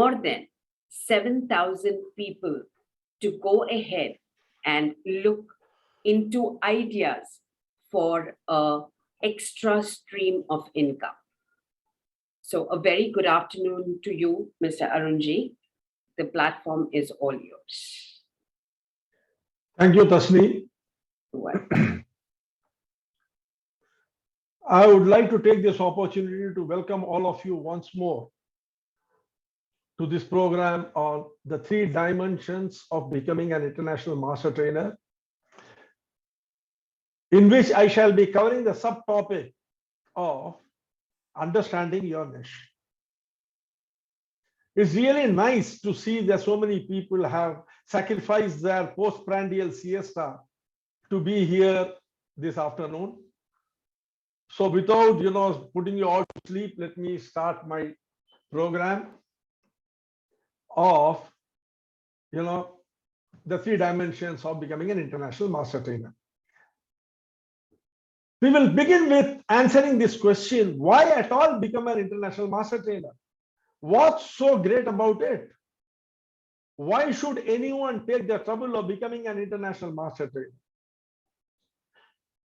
more than 7,000 people to go ahead and look into ideas for an extra stream of income. So a very good afternoon to you, Mr. Arunji. The platform is all yours. Thank you, Tasni. I would like to take this opportunity to welcome all of you once more to this program on the 3 dimensions of becoming an international master trainer, in which I shall be covering the subtopic of understanding your niche. It's really nice to see that so many people have sacrificed their postprandial siesta to be here this afternoon. So without putting you all to sleep, let me start my program of the 3 dimensions of becoming an international master trainer. We will begin with answering this question: why at all become an international master trainer? What's so great about it? Why should anyone take the trouble of becoming an international master trainer?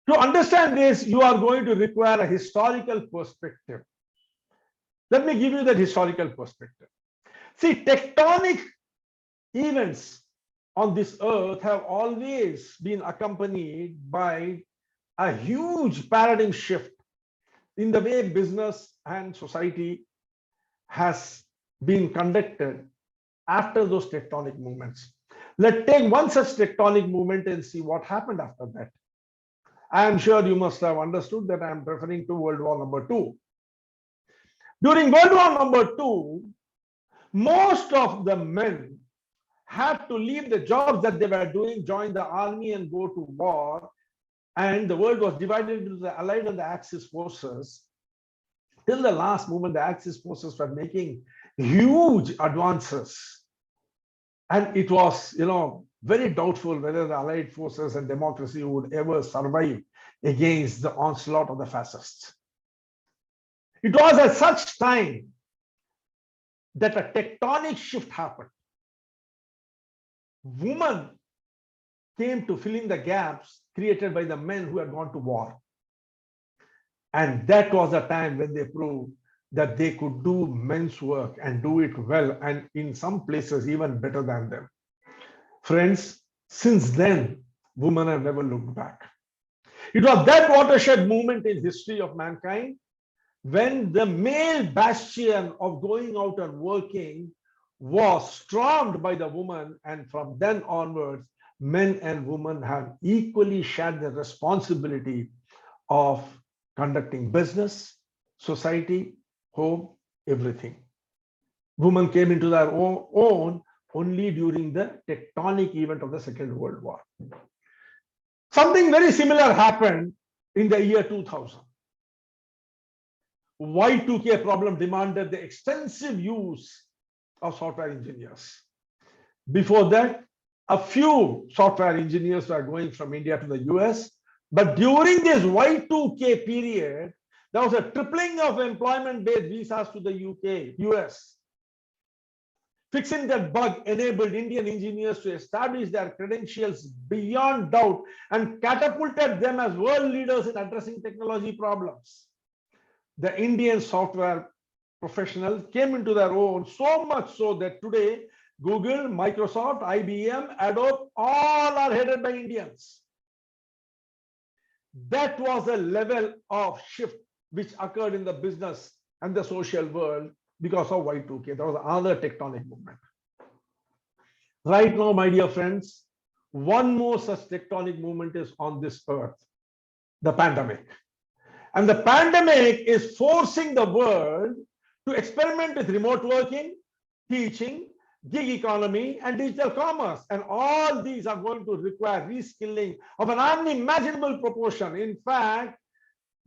To understand this, you are going to require a historical perspective. Let me give you that historical perspective. See, tectonic events on this earth have always been accompanied by a huge paradigm shift in the way business and society has been conducted after those tectonic movements. Let's take one such tectonic movement and see what happened after that. I am sure you must have understood that I am referring to World War II. During World War II, most of the men had to leave the jobs that they were doing, join the army and go to war. And the world was divided into the Allied and the Axis forces. Till the last moment, the Axis forces were making huge advances. And it was, very doubtful whether the Allied forces and democracy would ever survive against the onslaught of the fascists. It was at such time that a tectonic shift happened. Women came to fill in the gaps created by the men who had gone to war. And that was the time when they proved that they could do men's work and do it well, and in some places even better than them. Friends, since then, women have never looked back. It was that watershed moment in history of mankind when the male bastion of going out and working was stormed by the woman, and from then onwards, men and women have equally shared the responsibility of conducting business, society, home, everything. Women came into their own only during the tectonic event of the Second World War. Something very similar happened in the year 2000. Y2K problem demanded the extensive use of software engineers. Before that, a few software engineers were going from India to the US. But during this Y2K period, there was a tripling of employment-based visas to the US. Fixing that bug enabled Indian engineers to establish their credentials beyond doubt and catapulted them as world leaders in addressing technology problems. The Indian software professionals came into their own, so much so that today, Google, Microsoft, IBM, Adobe, all are headed by Indians. That was a level of shift which occurred in the business and the social world because of Y2K. That was another tectonic movement. Right now, my dear friends, one more such tectonic movement is on this earth, the pandemic. And the pandemic is forcing the world to experiment with remote working, teaching, gig economy, and digital commerce. And all these are going to require reskilling of an unimaginable proportion. In fact,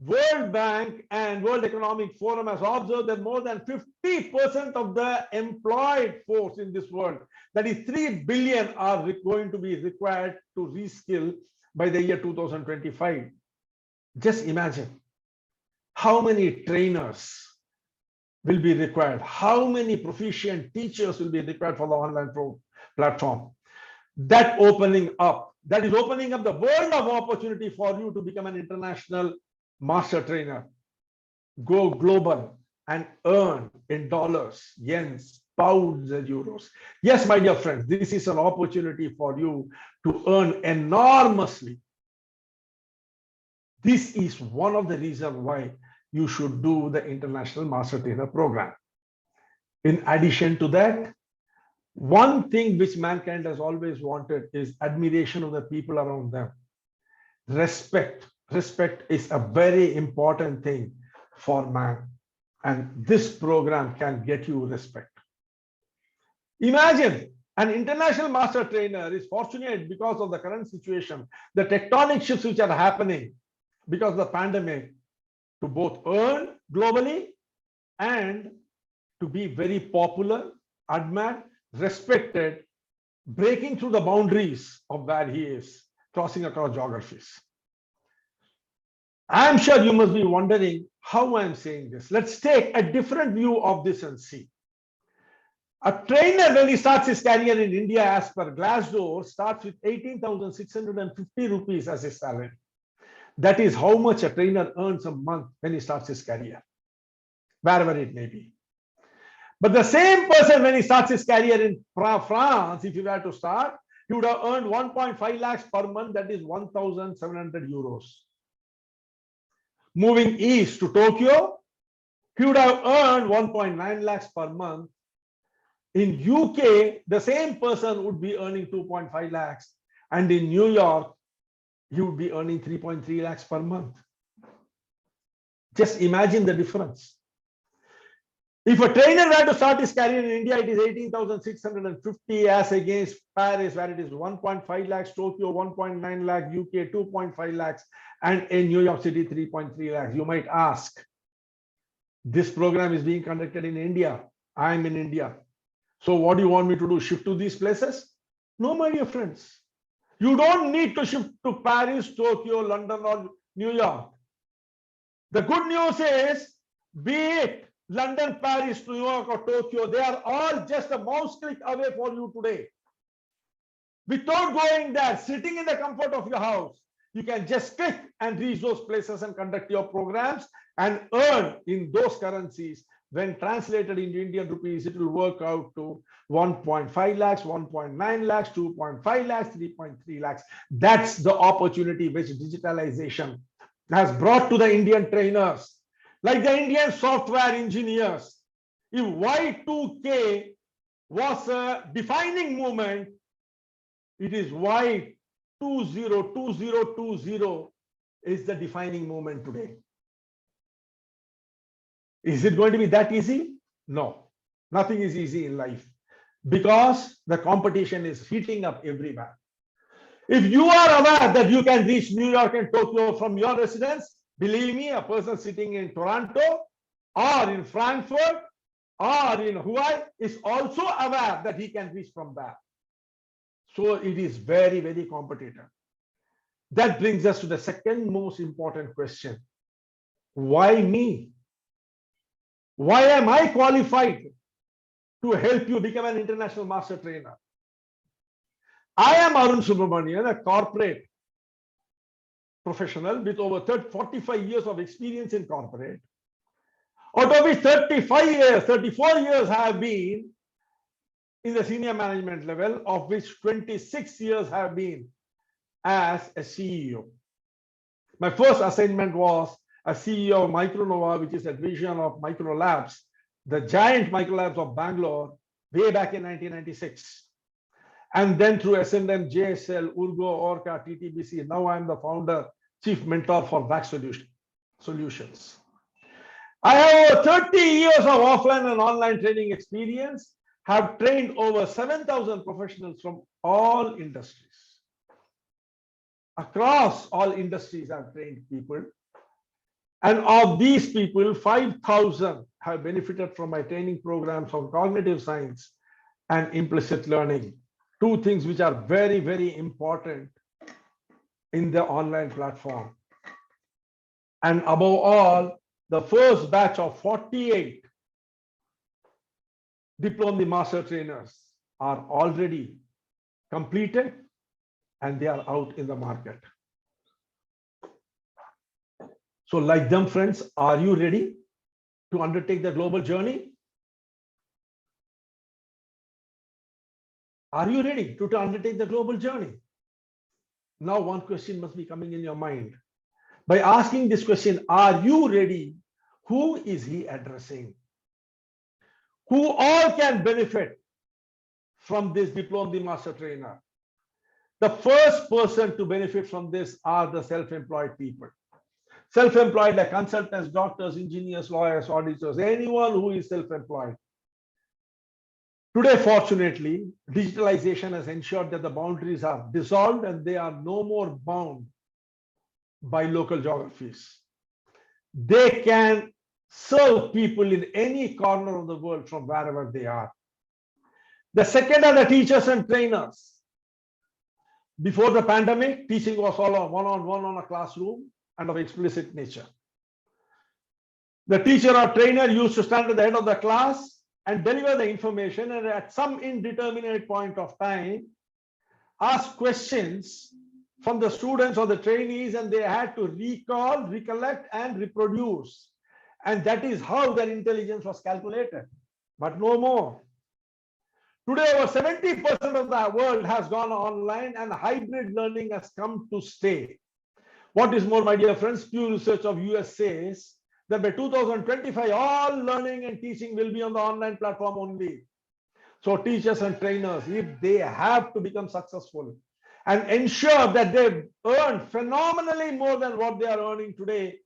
World Bank and World Economic Forum has observed that more than 50% of the employed force in this world, that is 3 billion, are going to be required to reskill by the year 2025. Just imagine how many trainers will be required? How many proficient teachers will be required for the online platform? That is opening up the world of opportunity for you to become an international master trainer, go global and earn in dollars, yens, pounds, and euros. Yes, my dear friends, this is an opportunity for you to earn enormously. This is one of the reasons why you should do the International Master Trainer Program. In addition to that, one thing which mankind has always wanted is admiration of the people around them. Respect. Respect is a very important thing for man. And this program can get you respect. Imagine an international master trainer is fortunate because of the current situation, the tectonic shifts which are happening because of the pandemic, to both earn globally and to be very popular, admired, respected, breaking through the boundaries of where he is, crossing across geographies. I'm sure you must be wondering how I'm saying this. Let's take a different view of this and see. A trainer, when he starts his career in India, as per Glassdoor, starts with 18,650 rupees as his salary. That is how much a trainer earns a month when he starts his career, wherever it may be. But the same person, when he starts his career in France, if he were to start, he would have earned 1.5 lakhs per month, that is 1,700 euros. Moving east to Tokyo, he would have earned 1.9 lakhs per month. In UK, the same person would be earning 2.5 lakhs. And in New York, he would be earning 3.3 lakhs per month. Just imagine the difference. If a trainer were to start his career in India, it is 18,650 as against Paris, where it is 1.5 lakhs, Tokyo 1.9 lakh, UK 2.5 lakhs, and in New York City 3.3 lakhs. You might ask, this program is being conducted in India. I'm in India. So what do you want me to do? Shift to these places? No, my dear friends. You don't need to shift to Paris, Tokyo, London, or New York. The good news is, be it London, Paris, New York, or Tokyo, they are all just a mouse click away for you today. Without going there, sitting in the comfort of your house, you can just click and reach those places and conduct your programs and earn in those currencies. When translated into Indian rupees, it will work out to 1.5 lakhs, 1.9 lakhs, 2.5 lakhs, 3.3 lakhs. That's the opportunity which digitalization has brought to the Indian trainers, like the Indian software engineers. If Y2K was a defining movement, it is Y202020 is the defining movement today. Is it going to be that easy? No, nothing is easy in life because the competition is heating up everywhere. If you are aware that you can reach New York and Tokyo from your residence, believe me, a person sitting in Toronto or in Frankfurt or in Hawaii is also aware that he can reach from there. So it is very, very competitive. That brings us to the second most important question. Why me? Why am I qualified to help you become an international master trainer? I am Arun Subramanian, a corporate professional with over 45 years of experience in corporate. Out of which 34 years have been in the senior management level, of which 26 years have been as a CEO. My first assignment was as CEO of Micronova, which is a division of Micro Labs, the giant Micro Labs of Bangalore, way back in 1996. And then through S&M, JSL, Urgo, Orca, TTBC, now I'm the founder, chief mentor for VAC Solutions. I have over 30 years of offline and online training experience, have trained over 7,000 professionals from all industries. Across all industries, I've trained people. And of these people, 5,000 have benefited from my training programs on cognitive science and implicit learning. Two things which are very, very important in the online platform. And above all, the first batch of 48 diploma master trainers are already completed and they are out in the market. So like them, friends, are you ready to undertake the global journey? Are you ready to undertake the global journey? Now, one question must be coming in your mind. By asking this question, are you ready? Who is he addressing? Who all can benefit from this diploma master trainer? The first person to benefit from this are the self-employed people. Self-employed like consultants, doctors, engineers, lawyers, auditors, anyone who is self-employed. Today, fortunately, digitalization has ensured that the boundaries are dissolved and they are no more bound by local geographies. They can serve people in any corner of the world from wherever they are. The second are the teachers and trainers. Before the pandemic, teaching was all one-on-one on a classroom and of explicit nature. The teacher or trainer used to stand at the head of the class and deliver the information, and at some indeterminate point of time, ask questions from the students or the trainees, and they had to recall, recollect, and reproduce. And that is how their intelligence was calculated, but no more. Today, over 70% of the world has gone online and hybrid learning has come to stay. What is more, my dear friends, Pew Research of US says that by 2025, all learning and teaching will be on the online platform only. So teachers and trainers, if they have to become successful and ensure that they earn phenomenally more than what they are earning today,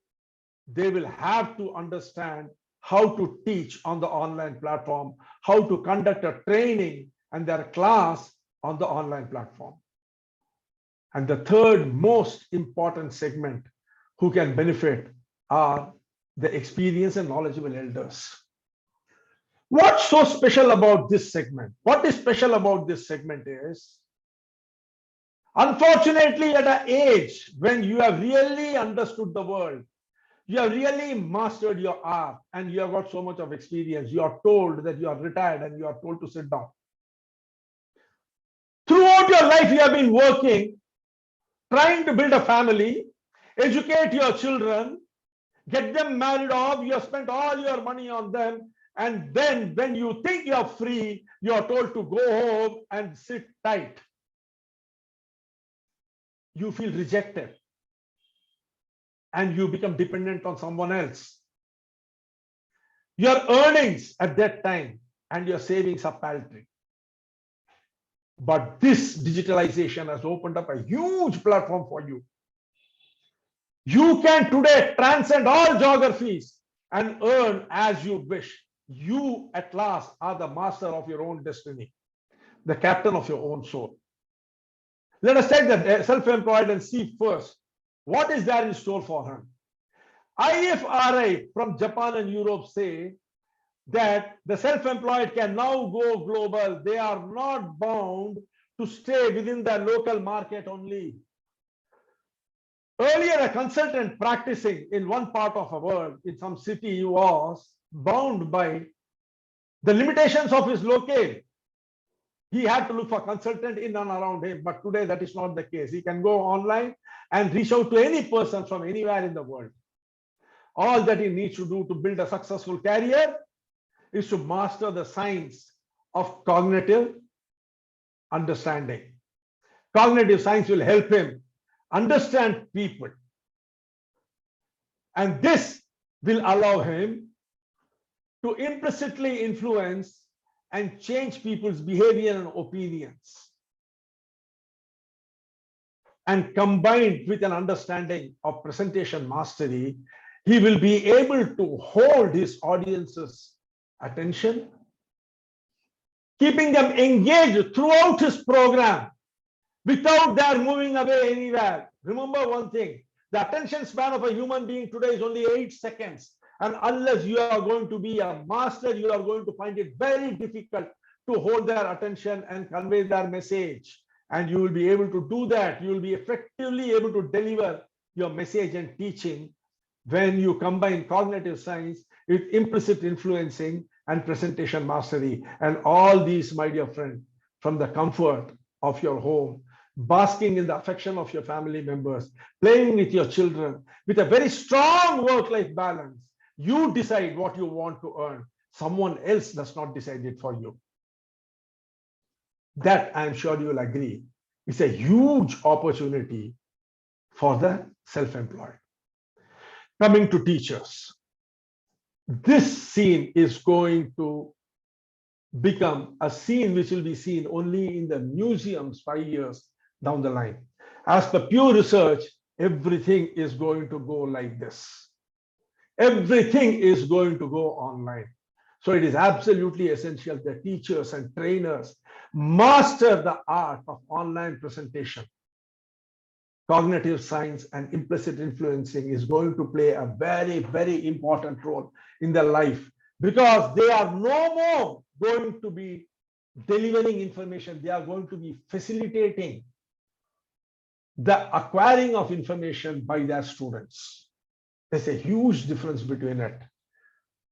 they will have to understand how to teach on the online platform, how to conduct a training and their class on the online platform. And the third most important segment who can benefit are the experienced and knowledgeable elders. What's so special about this segment? What is special about this segment is, unfortunately, at an age when you have really understood the world, you have really mastered your art, and you have got so much of experience, you are told that you are retired and you are told to sit down. Throughout your life, you have been working, trying to build a family, educate your children, get them married off, you have spent all your money on them, and then when you think you are free, you are told to go home and sit tight. You feel rejected and you become dependent on someone else. Your earnings at that time and your savings are paltry. But this digitalization has opened up a huge platform for you. You can today transcend all geographies and earn as you wish. You at last are the master of your own destiny, the captain of your own soul. Let us take the self-employed and see first what is there in store for him. IFRI from Japan and Europe say that the self-employed can now go global. They are not bound to stay within their local market only. Earlier, a consultant practicing in one part of a world, in some city, was bound by the limitations of his locale. He had to look for consultant in and around him, but today that is not the case. He can go online and reach out to any person from anywhere in the world. All that he needs to do to build a successful career is to master the science of cognitive understanding. Cognitive science will help him understand people, and this will allow him to implicitly influence and change people's behavior and opinions. And combined with an understanding of presentation mastery, he will be able to hold his audience's attention, keeping them engaged throughout his program without their moving away anywhere. Remember one thing, the attention span of a human being today is only 8 seconds. And unless you are going to be a master, you are going to find it very difficult to hold their attention and convey their message. And you will be able to do that. You will be effectively able to deliver your message and teaching when you combine cognitive science with implicit influencing and presentation mastery. And all these, my dear friend, from the comfort of your home, basking in the affection of your family members, playing with your children, with a very strong work-life balance. You decide what you want to earn. Someone else does not decide it for you. That, I'm sure you will agree, is a huge opportunity for the self-employed. Coming to teachers, this scene is going to become a scene which will be seen only in the museums 5 years down the line. As per pure research, everything is going to go like this. Everything is going to go online. So it is absolutely essential that teachers and trainers master the art of online presentation. Cognitive science and implicit influencing is going to play a very, very important role in their life, because they are no more going to be delivering information. They are going to be facilitating the acquiring of information by their students. There's a huge difference between it.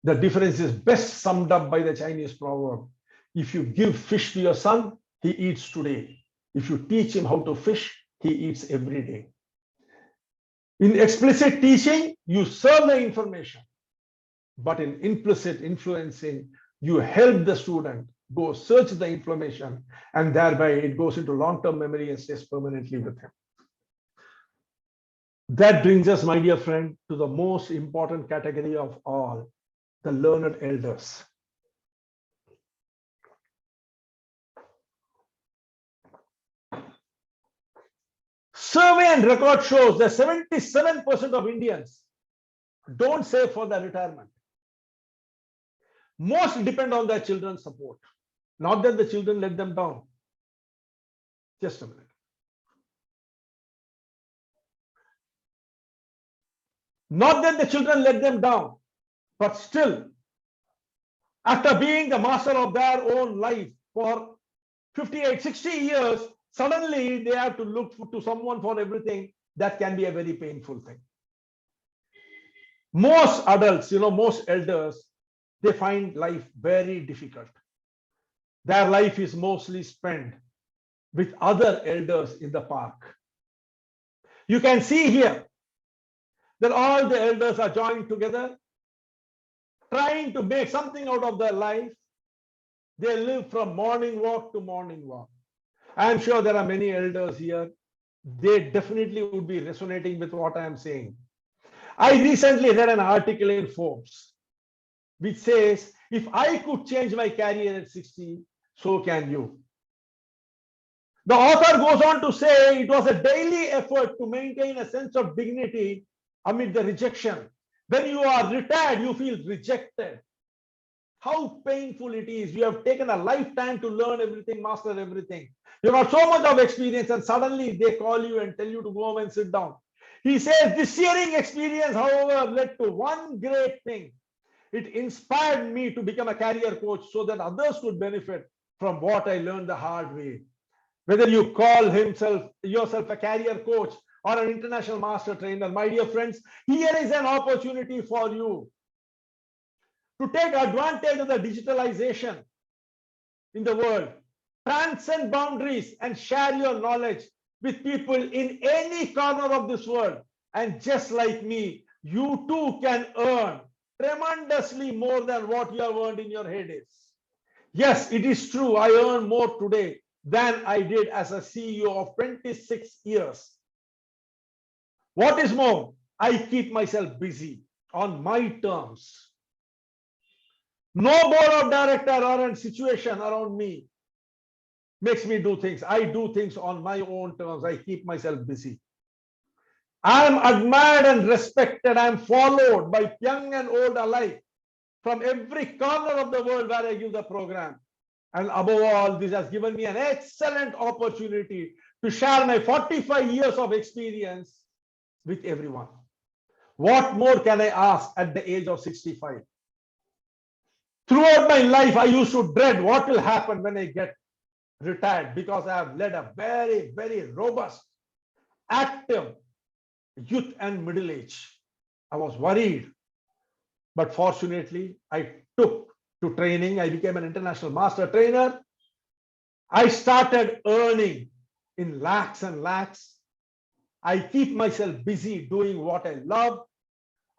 The difference is best summed up by the Chinese proverb: if you give fish to your son, he eats today. If you teach him how to fish, he eats every day. In explicit teaching, you serve the information, but in implicit influencing, you help the student go search the information, and thereby it goes into long-term memory and stays permanently with him. That brings us, my dear friend, to the most important category of all, the learned elders. Survey and record shows that 77% of Indians don't save for their retirement. Most depend on their children's support. Not that the children let them down. Just a minute. Not that the children let them down, but still, after being the master of their own life for 58, 60 years, suddenly they have to look to someone for everything. That can be a very painful thing. Most adults, most elders, they find life very difficult. Their life is mostly spent with other elders in the park. You can see here that all the elders are joined together, trying to make something out of their life. They live from morning walk to morning walk. I am sure there are many elders here. They definitely would be resonating with what I am saying. I recently read an article in Forbes which says, if I could change my career at 60, so can you. The author goes on to say it was a daily effort to maintain a sense of dignity amid the rejection. When you are retired, you feel rejected. How painful it is. You have taken a lifetime to learn everything, master everything. You got so much of experience, and suddenly they call you and tell you to go home and sit down. He says this searing experience, however, led to one great thing. It inspired me to become a career coach so that others could benefit from what I learned the hard way. Whether you call yourself a career coach or an international master trainer, my dear friends, here is an opportunity for you to take advantage of the digitalization in the world, transcend boundaries and share your knowledge with people in any corner of this world. And just like me, you too can earn tremendously more than what you have earned in your heydays. Yes, it is true. I earn more today than I did as a CEO of 26 years. What is more, I keep myself busy on my terms. No board of director or a situation around me makes me do things. I do things on my own terms. I keep myself busy. I am admired and respected. I am followed by young and old alike from every corner of the world where I give the program. And above all, this has given me an excellent opportunity to share my 45 years of experience with everyone. What more can I ask at the age of 65? Throughout my life, I used to dread what will happen when I get retired, because I have led a very, very robust, active youth and middle age. I was worried, but fortunately, I took to training. I became an international master trainer. I started earning in lakhs and lakhs. I keep myself busy doing what I love.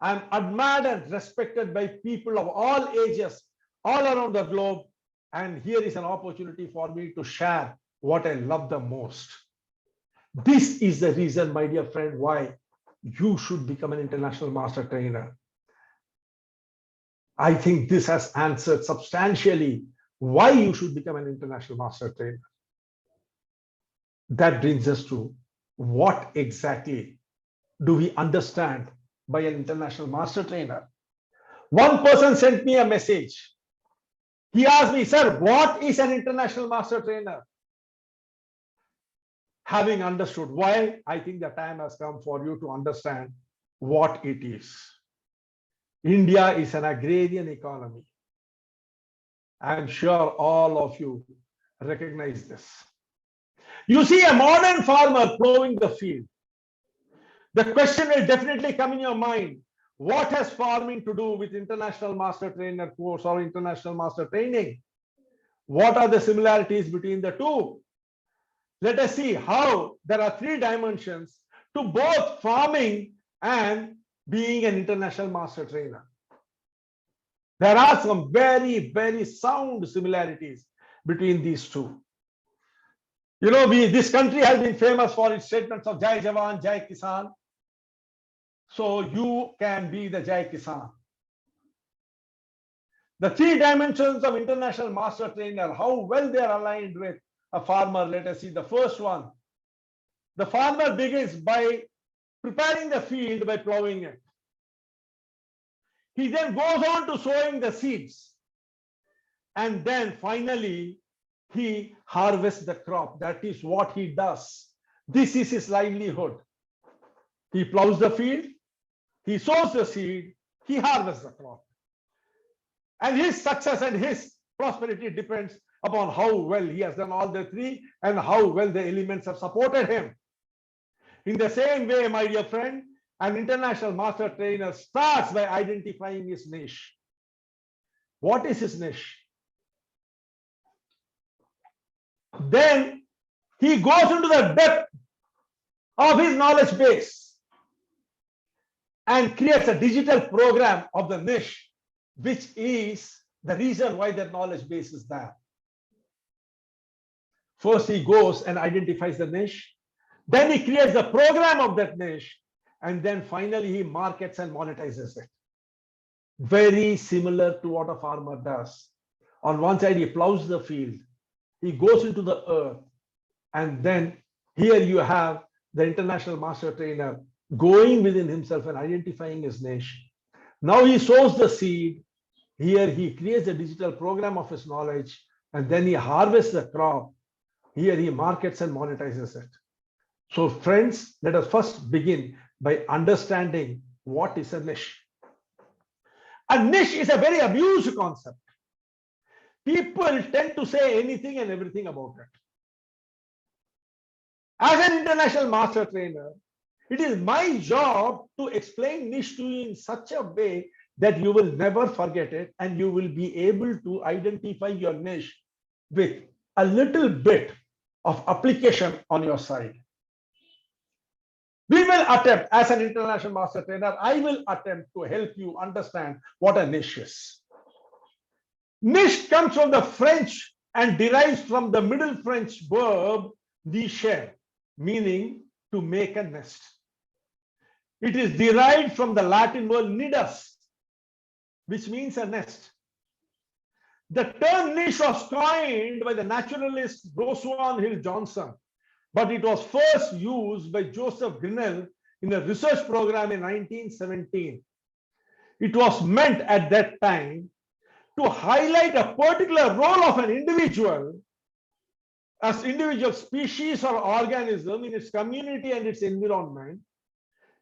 I'm admired and respected by people of all ages all around the globe. And here is an opportunity for me to share what I love the most. This is the reason, my dear friend, why you should become an international master trainer. I think this has answered substantially why you should become an international master trainer. That brings us to what exactly do we understand by an international master trainer. One person sent me a message. He asked me, sir, what is an international master trainer? Having understood why, I think the time has come for you to understand what it is. India is an agrarian economy. I'm sure all of you recognize this. You see a modern farmer plowing the field. The question will definitely come in your mind. What has farming to do with international master trainer course or international master training? What are the similarities between the two? Let us see how there are three dimensions to both farming and being an international master trainer. There are some very, very sound similarities between these two. You know, this country has been famous for its statements of Jai Jawan, Jai Kisan. So you can be the Jai Kisan. The three dimensions of international master trainer, how well they are aligned with a farmer. Let us see the first one. The farmer begins by preparing the field by plowing it. He then goes on to sowing the seeds. And then finally, he harvests the crop. That is what he does. This is his livelihood. He plows the field, he sows the seed, he harvests the crop. And his success and his prosperity depends upon how well he has done all the three and how well the elements have supported him. In the same way, my dear friend, an international master trainer starts by identifying his niche. What is his niche? Then he goes into the depth of his knowledge base and creates a digital program of the niche, which is the reason why that knowledge base is there. First, he goes and identifies the niche. Then he creates the program of that niche. And then finally, he markets and monetizes it. Very similar to what a farmer does. On one side, he plows the field. He goes into the earth. And then here you have the international master trainer going within himself and identifying his niche. Now he sows the seed. Here he creates a digital program of his knowledge. And then he harvests the crop. Here he markets and monetizes it. So friends, let us first begin by understanding what is a niche. A niche is a very abused concept. People tend to say anything and everything about it. As an international master trainer, it is my job to explain niche to you in such a way that you will never forget it and you will be able to identify your niche with a little bit of application on your side. We will attempt, as an international master trainer, I will attempt to help you understand what a niche is. Niche comes from the French and derives from the Middle French verb nicher, meaning to make a nest. It is derived from the Latin word nidus, which means a nest. The term niche was coined by the naturalist Roswan Hill Johnson, but it was first used by Joseph Grinnell in a research program in 1917. It was meant at that time to highlight a particular role of an individual as individual species or organism in its community and its environment,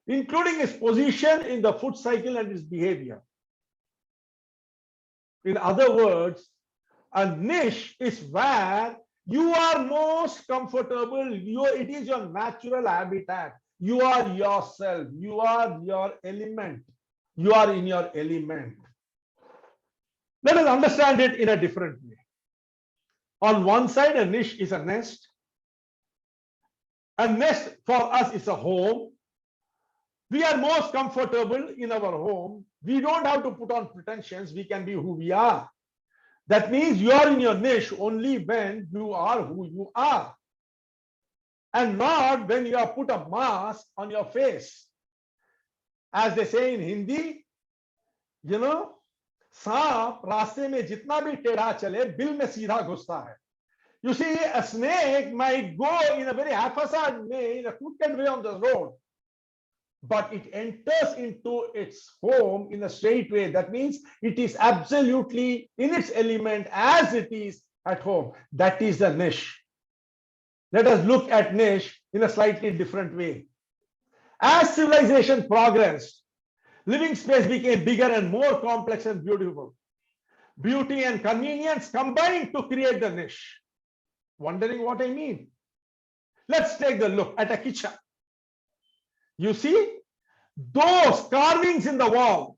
including its position in the food cycle and its behavior. In other words, a niche is where you are most comfortable. It is your natural habitat. You are yourself. You are your element. You are in your element. Let us understand it in a different way. On one side, a niche is a nest. A nest for us is a home. We are most comfortable in our home. We don't have to put on pretensions. We can be who we are. That means you are in your niche only when you are who you are, and not when you have put a mask on your face. As they say in Hindi, सांप रास्ते में जितना भी टेढ़ा चले bill में सीधा घुसता है. You see, a snake might go in a very haphazard way, in a crooked way on the road, but it enters into its home in a straight way. That means it is absolutely in its element as it is at home. That is the niche. Let us look at niche in a slightly different way. As civilization progressed, living space became bigger and more complex and beautiful. Beauty and convenience combined to create the niche. Wondering what I mean? Let's take a look at a kitchen. You see, those carvings in the wall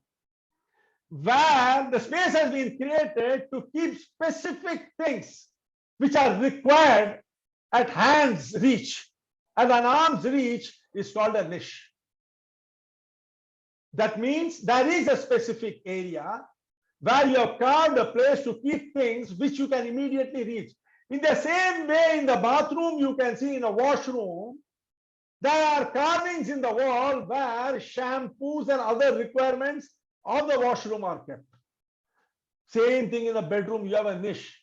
where the space has been created to keep specific things which are required at hand's reach and an arm's reach is called a niche. That means there is a specific area where you have carved a place to keep things which you can immediately reach. In the same way, in the bathroom, you can see in a washroom, there are carvings in the wall where shampoos and other requirements of the washroom are kept. Same thing in the bedroom, you have a niche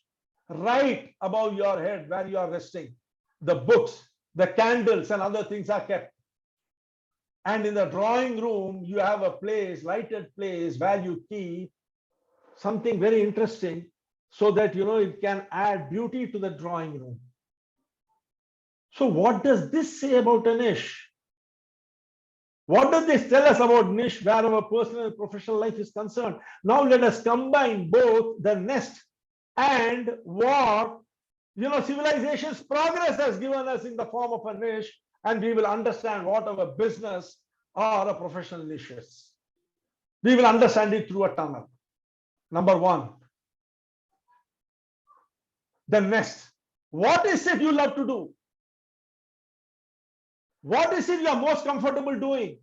right above your head where you are resting. The books, the candles and other things are kept. And in the drawing room, you have a place, lighted place where you keep something very interesting so that it can add beauty to the drawing room. So what does this say about a niche? What does this tell us about niche where our personal and professional life is concerned? Now let us combine both the nest and what civilization's progress has given us in the form of a niche, and we will understand what our business or a professional niche is. We will understand it through a tunnel. Number one, the nest. What is it you love to do? What is it you are most comfortable doing?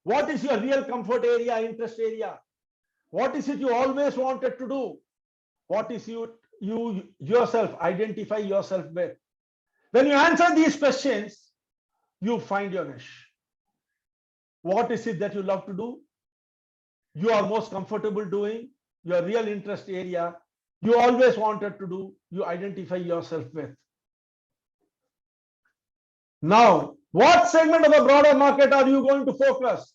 What is your real comfort area, interest area? What is it you always wanted to do? What is you yourself identify yourself with? When you answer these questions, you find your niche. What is it that you love to do? You are most comfortable doing, your real interest area, you always wanted to do, you identify yourself with. Now, what segment of the broader market are you going to focus?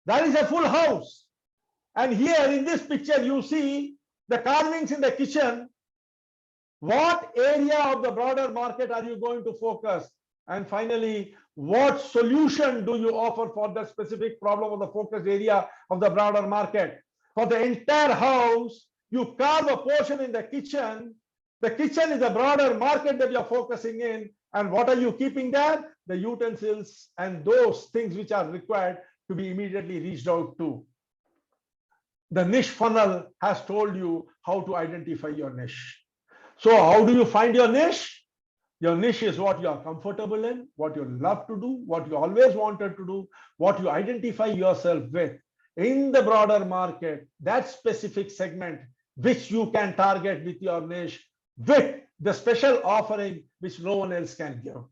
There is a full house. And here in this picture, you see the carvings in the kitchen. What area of the broader market are you going to focus? And finally, what solution do you offer for the specific problem of the focus area of the broader market? For the entire house, you carve a portion in the kitchen. The kitchen is the broader market that you're focusing in. And what are you keeping there? The utensils and those things which are required to be immediately reached out to. The niche funnel has told you how to identify your niche. So how do you find your niche? Your niche is what you are comfortable in, what you love to do, what you always wanted to do, what you identify yourself with in the broader market, that specific segment which you can target with your niche, with the special offering which no one else can give.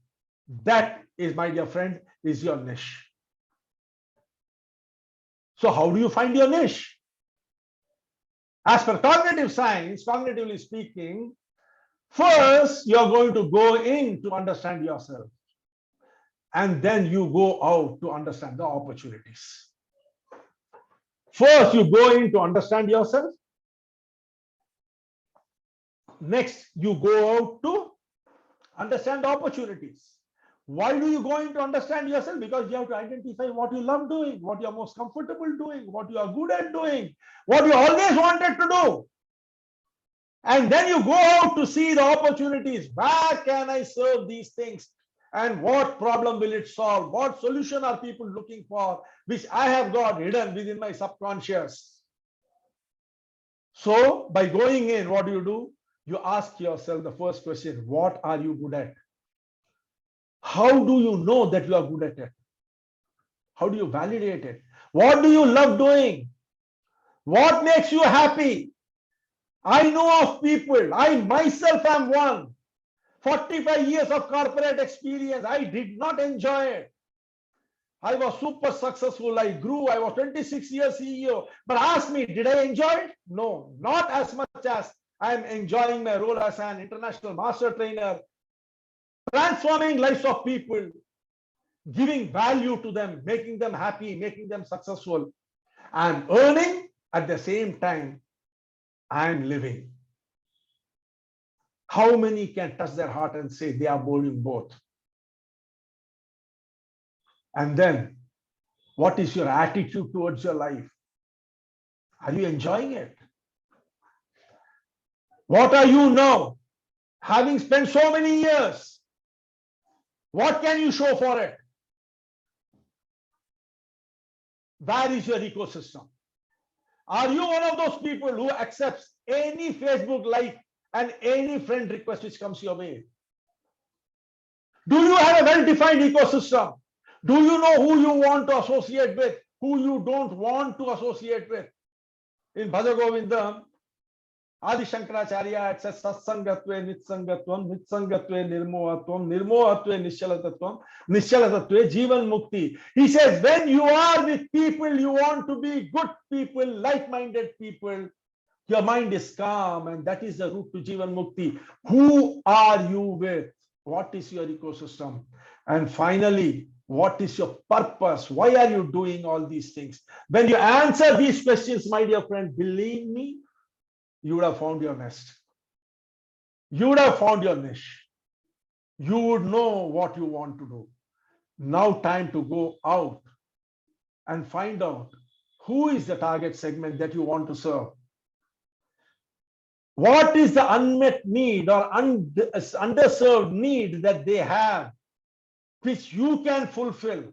That is, my dear friend, is your niche. So how do you find your niche? As per cognitive science, cognitively speaking, first you're going to go in to understand yourself, and then you go out to understand the opportunities. First you go in to understand yourself. Next you go out to understand the opportunities. Why do you go in to understand yourself? Because you have to identify what you love doing, what you're most comfortable doing, what you are good at doing, what you always wanted to do. And then you go out to see the opportunities. Where can I serve these things? And what problem will it solve? What solution are people looking for, which I have got hidden within my subconscious? So by going in, what do? You ask yourself the first question, what are you good at? How do you know that you are good at it? How do you validate it? What do you love doing? What makes you happy? I know of people, I myself am one. 45 years of corporate experience, I did not enjoy it. I was super successful, I grew, I was 26 years CEO. But ask me, did I enjoy it? No, not as much as I am enjoying my role as an international master trainer, transforming lives of people, giving value to them, making them happy, making them successful. I'm earning at the same time I'm living. How many can touch their heart and say they are doing both? And then, what is your attitude towards your life? Are you enjoying it? What are you now? Having spent so many years, what can you show for it? Where is your ecosystem? Are you one of those people who accepts any Facebook like and any friend request which comes your way? Do you have a well-defined ecosystem? Do you know who you want to associate with, who you don't want to associate with? In Bhaja Govindam, Adi Shankaracharya, it says Satsangatve Nitsangatvam, Nitsangatve Nirmohatvam, Nirmohatve Nishalatatvam, Nishalatatve Jivan Mukti. He says, when you are with people, you want to be good people, like-minded people, your mind is calm, and that is the route to Jivan Mukti. Who are you with? What is your ecosystem? And finally, what is your purpose? Why are you doing all these things? When you answer these questions, my dear friend, believe me, you would have found your nest. You would have found your niche. You would know what you want to do. Now time to go out and find out who is the target segment that you want to serve. What is the unmet need or underserved need that they have, which you can fulfill?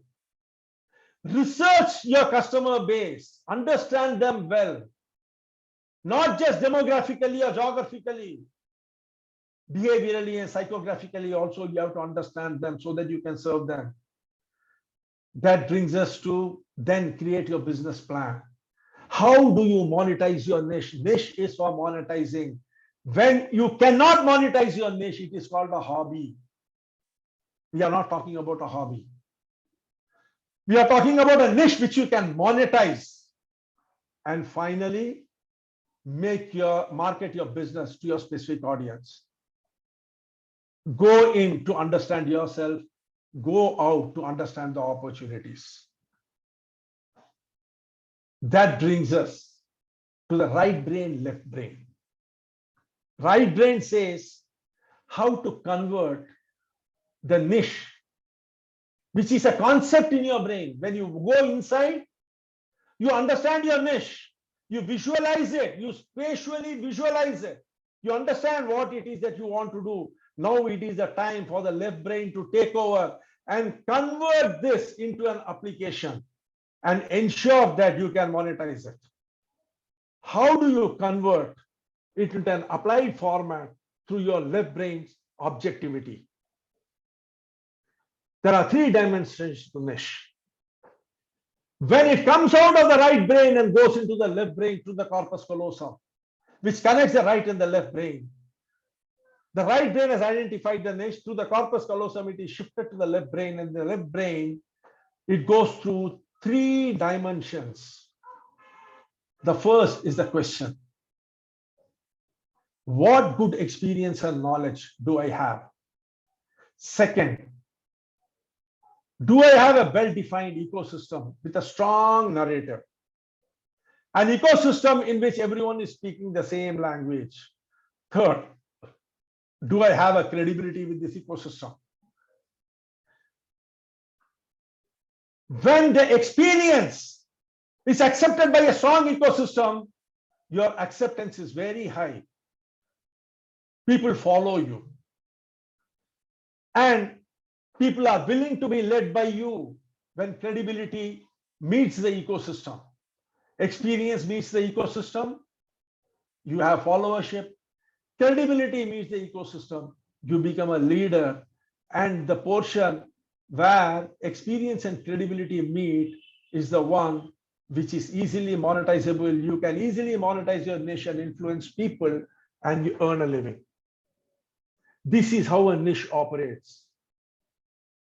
Research your customer base, understand them well, not just demographically or geographically, behaviorally and psychographically also you have to understand them so that you can serve them. That brings us to then create your business plan. How do you monetize your niche? Niche is for monetizing. When you cannot monetize your niche, it is called a hobby. We are not talking about a hobby. We are talking about a niche which you can monetize. And finally, market your business to your specific audience. Go in to understand yourself. Go out to understand the opportunities. That brings us to the right brain, left brain. Right brain says how to convert the niche, which is a concept in your brain. When you go inside, you understand your niche, you visualize it, you spatially visualize it, you understand what it is that you want to do. Now it is the time for the left brain to take over and convert this into an application and ensure that you can monetize it. How do you convert it into an applied format through your left brain's objectivity? There are 3 dimensions to niche. When it comes out of the right brain and goes into the left brain through the corpus callosum, which connects the right and the left brain, the right brain has identified the niche. Through the corpus callosum, it is shifted to the left brain, and the left brain, it goes through 3 dimensions. The first is the question: what good experience and knowledge do I have? Second, do I have a well-defined ecosystem with a strong narrative? An ecosystem in which everyone is speaking the same language. Third, do I have a credibility with this ecosystem? When the experience is accepted by a strong ecosystem, your acceptance is very high. People follow you. And people are willing to be led by you when credibility meets the ecosystem. Experience meets the ecosystem. You have followership. Credibility meets the ecosystem. You become a leader. And the portion where experience and credibility meet is the one which is easily monetizable. You can easily monetize your niche and influence people, and you earn a living. This is how a niche operates.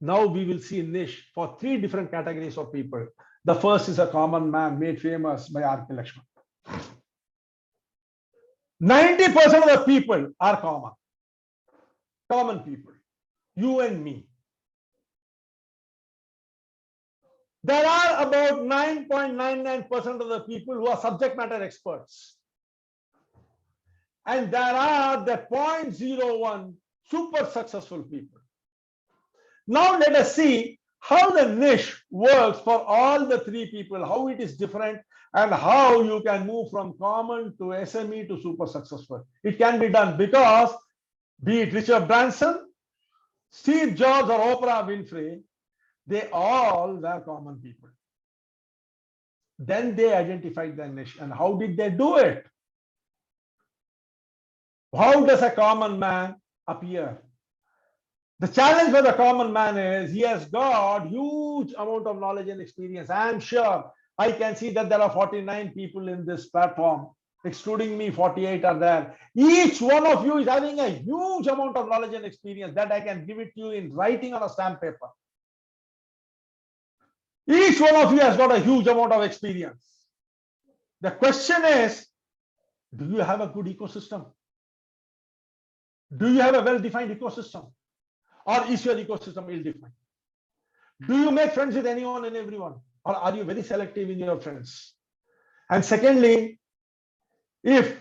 Now we will see niche for three different categories of people. The first is a common man made famous by R.K. Lakshman. 90% of the people are common people, you and me. There are about 9.99% of the people who are subject matter experts. And there are the 0.01 super successful people. Now let us see how the niche works for all the three people, how it is different, and how you can move from common to SME to super successful. It can be done because be it Richard Branson, Steve Jobs, or Oprah Winfrey, they all were common people. Then they identified their niche. And how did they do it? How does a common man appear? The challenge for the common man is he has got huge amount of knowledge and experience. I am sure I can see that there are 49 people in this platform, excluding me, 48 are there. Each one of you is having a huge amount of knowledge and experience that I can give it to you in writing on a stamp paper. Each one of you has got a huge amount of experience. The question is, do you have a good ecosystem? Do you have a well-defined ecosystem? Or is your ecosystem ill-defined? Do you make friends with anyone and everyone? Or are you very selective in your friends? And secondly, if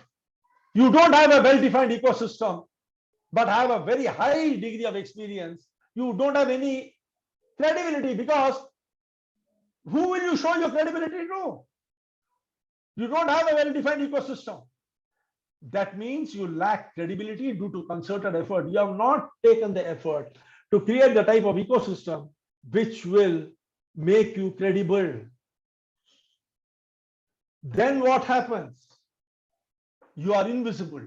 you don't have a well-defined ecosystem, but have a very high degree of experience, you don't have any credibility, because who will you show your credibility to? You don't have a well-defined ecosystem. That means you lack credibility due to concerted effort. You have not taken the effort to create the type of ecosystem which will make you credible. Then what happens? You are invisible.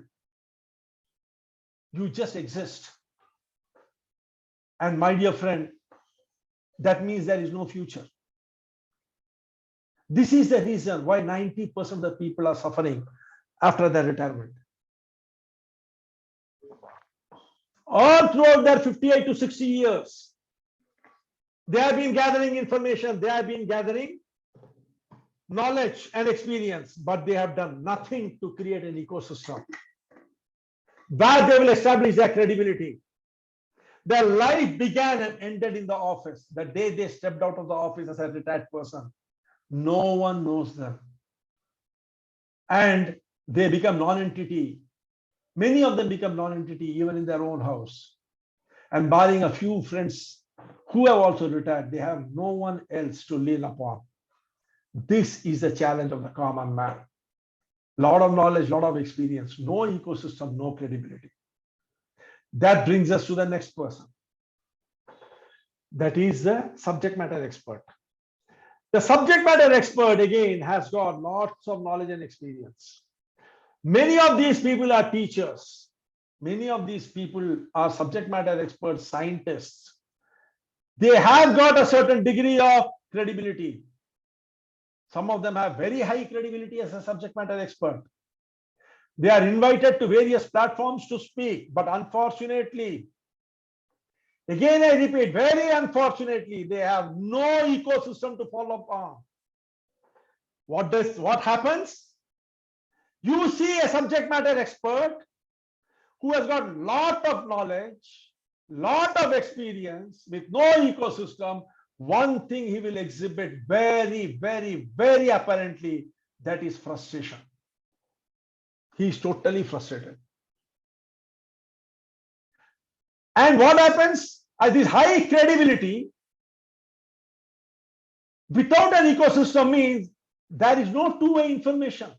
You just exist. And my dear friend, that means there is no future. This is the reason why 90% of the people are suffering after their retirement. All throughout their 58 to 60 years, they have been gathering information, they have been gathering knowledge and experience, but they have done nothing to create an ecosystem where they will establish their credibility. Their life began and ended in the office. The day they stepped out of the office as a retired person, no one knows them. And they become non-entity. Many of them become non-entity even in their own house. And barring a few friends who have also retired, they have no one else to lean upon. This is the challenge of the common man. Lot of knowledge, lot of experience, no ecosystem, no credibility. That brings us to the next person. That is the subject matter expert. The subject matter expert, again, has got lots of knowledge and experience. Many of these people are teachers. Many of these people are subject matter experts, scientists. They have got a certain degree of credibility. Some of them have very high credibility as a subject matter expert. They are invited to various platforms to speak, but unfortunately, again I repeat, very unfortunately, they have no ecosystem to follow upon. What happens? You see a subject matter expert who has got lot of knowledge, lot of experience with no ecosystem. One thing he will exhibit very, very, very apparently, that is frustration. He is totally frustrated. And what happens? At this high credibility, without an ecosystem means there is no two-way information.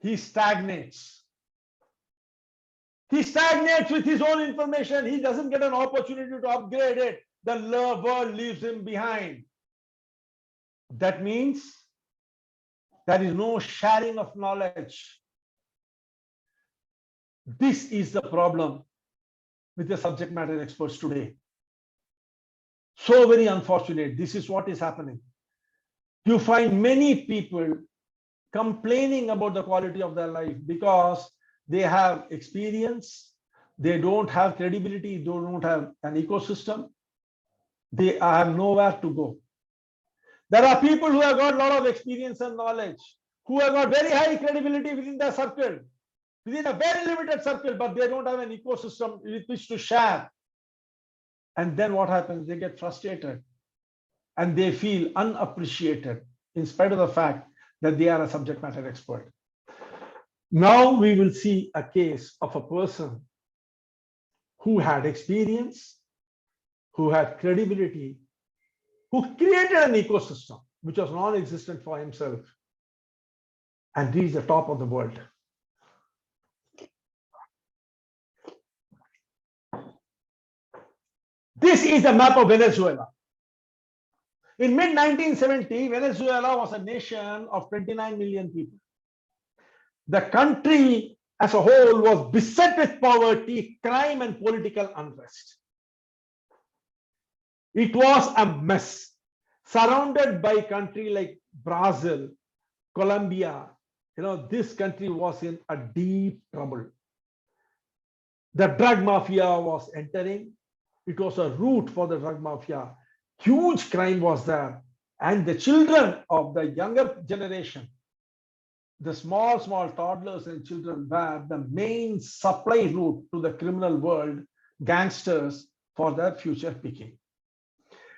He stagnates. He stagnates with his own information. He doesn't get an opportunity to upgrade it. The world leaves him behind. That means there is no sharing of knowledge. This is the problem with the subject matter experts today. So very unfortunate. This is what is happening. You find many people complaining about the quality of their life because they have experience, they don't have credibility, they don't have an ecosystem, they have nowhere to go. There are people who have got a lot of experience and knowledge, who have got very high credibility within their circle, within a very limited circle, but they don't have an ecosystem with which to share. And then what happens? They get frustrated and they feel unappreciated in spite of the fact that they are a subject matter expert. Now we will see a case of a person who had experience, who had credibility, who created an ecosystem which was non-existent for himself and reached the top of the world. This is the map of Venezuela. In mid-1970, Venezuela was a nation of 29 million people. The country as a whole was beset with poverty, crime, and political unrest. It was a mess, surrounded by countries like Brazil, Colombia. This country was in a deep trouble. The drug mafia was entering. It was a route for the drug mafia. Huge crime was there. And the children of the younger generation, the small toddlers and children, were the main supply route to the criminal world, gangsters, for their future picking.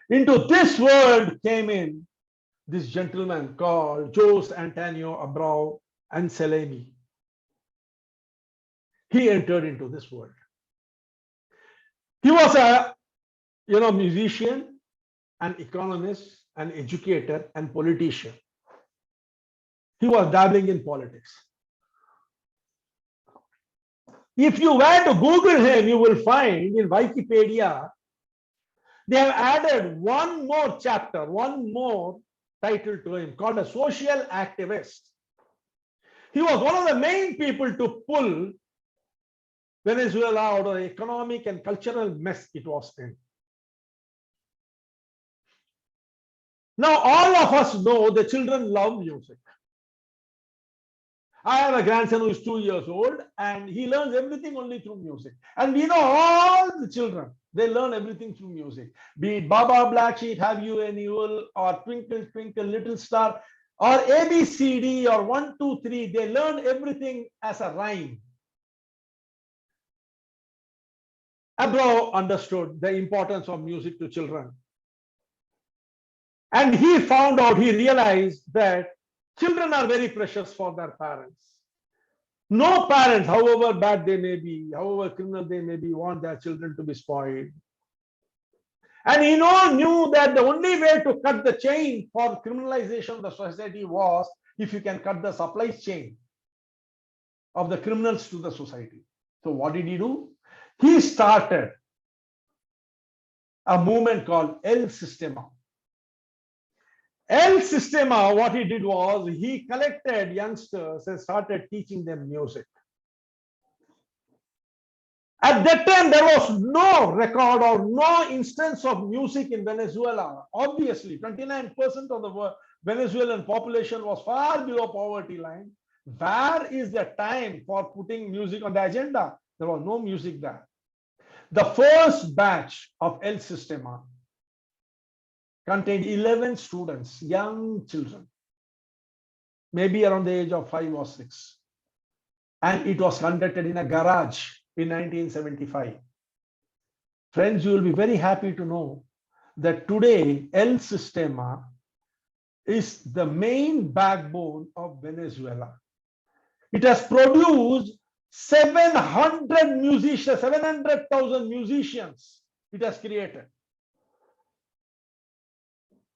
Into this world came in this gentleman called Jose Antonio Abreu and Selemi. He entered into this world. He was a musician, an economist, an educator, and politician. He was dabbling in politics. If you were to Google him, you will find in Wikipedia, they have added one more chapter, one more title to him called a social activist. He was one of the main people to pull Venezuela out of the economic and cultural mess it was in. Now, all of us know the children love music. I have a grandson who is 2 years old and he learns everything only through music. And we know all the children, they learn everything through music. Be it Baba Black Sheep, Have You Any Wool, or Twinkle Twinkle Little Star, or ABCD, or 1, 2, 3, they learn everything as a rhyme. Abreu understood the importance of music to children. And he realized that children are very precious for their parents. No parents, however bad they may be, however criminal they may be, want their children to be spoiled. And he knew that the only way to cut the chain for criminalization of the society was if you can cut the supply chain of the criminals to the society. So what did he do? He started a movement called El Sistema. El Sistema, what he did was he collected youngsters and started teaching them music. At that time, there was no record or no instance of music in Venezuela. Obviously, 29% of the Venezuelan population was far below poverty line. Where is the time for putting music on the agenda? There was no music there. The first batch of El Sistema contained 11 students, young children, maybe around the age of 5 or 6. And it was conducted in a garage in 1975. Friends, you will be very happy to know that today El Sistema is the main backbone of Venezuela. It has produced 700,000 musicians it has created.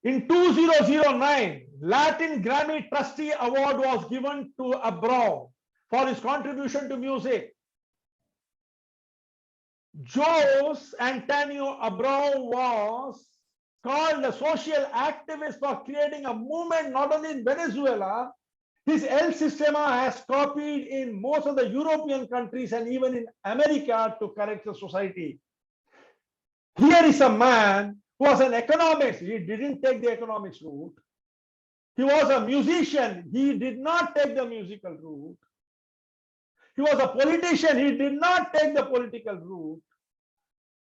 In 2009, Latin Grammy Trustee Award was given to Abreu for his contribution to music. Jose Antonio Abreu was called a social activist for creating a movement not only in Venezuela, This El Sistema has copied in most of the European countries and even in America to correct the society. Here is a man who was an economist. He didn't take the economics route. He was a musician. He did not take the musical route. He was a politician. He did not take the political route.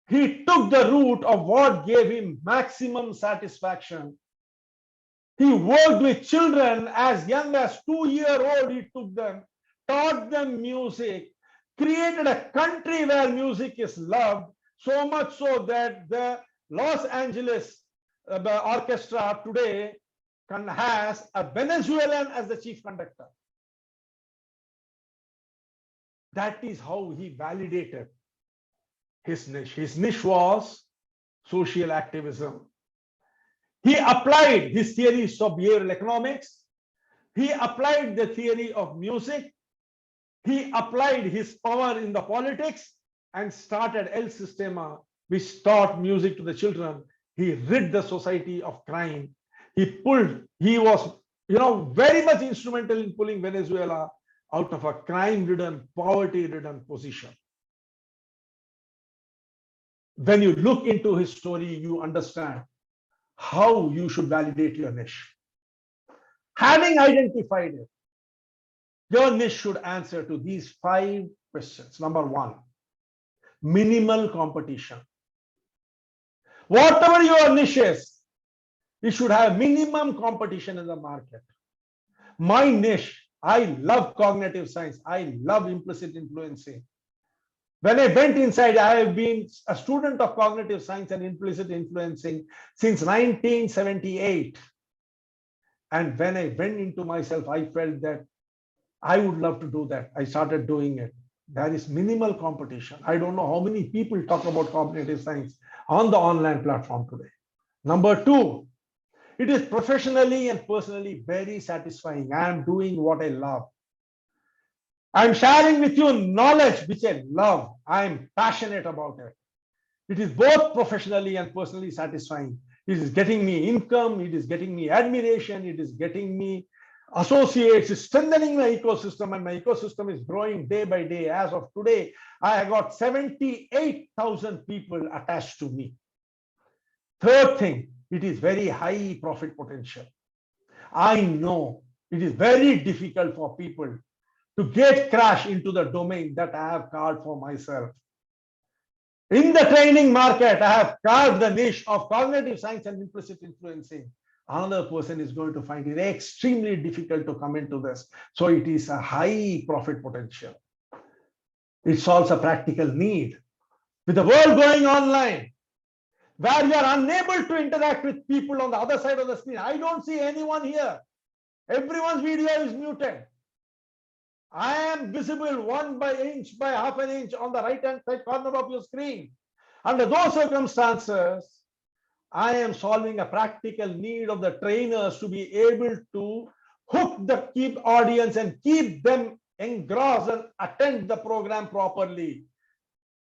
He took the route of what gave him maximum satisfaction. He worked with children as young as 2-year-old. He took them, taught them music, created a country where music is loved, so much so that the Los Angeles orchestra today has a Venezuelan as the chief conductor. That is how he validated his niche. His niche was social activism. He applied his theories of behavioral economics. He applied the theory of music. He applied his power in the politics and started El Sistema, which taught music to the children. He rid the society of crime. He was, very much instrumental in pulling Venezuela out of a crime-ridden, poverty-ridden position. When you look into his story, you understand how you should validate your niche. Having identified it, your niche should answer to these 5 questions. Number 1, minimal competition. Whatever your niche is, you should have minimum competition in the market. My niche, I love cognitive science. I love implicit influencing. When I went inside, I have been a student of cognitive science and implicit influencing since 1978. And when I went into myself, I felt that I would love to do that. I started doing it. There is minimal competition. I don't know how many people talk about cognitive science on the online platform today. Number 2, it is professionally and personally very satisfying. I am doing what I love. I'm sharing with you knowledge which I love. I'm passionate about it. It is both professionally and personally satisfying. It is getting me income. It is getting me admiration. It is getting me associates. It's strengthening my ecosystem, and my ecosystem is growing day by day. As of today, I have got 78,000 people attached to me. Third thing, it is very high profit potential. I know it is very difficult for people to get crash into the domain that I have carved for myself. In the training market, I have carved the niche of cognitive science and implicit influencing. Another person is going to find it extremely difficult to come into this. So it is a high profit potential. It solves a practical need. With the world going online, where you are unable to interact with people on the other side of the screen, I don't see anyone here. Everyone's video is muted. I am visible 1 inch by half an inch on the right-hand side corner of your screen. Under those circumstances, I am solving a practical need of the trainers to be able to hook the keep audience and keep them engrossed and attend the program properly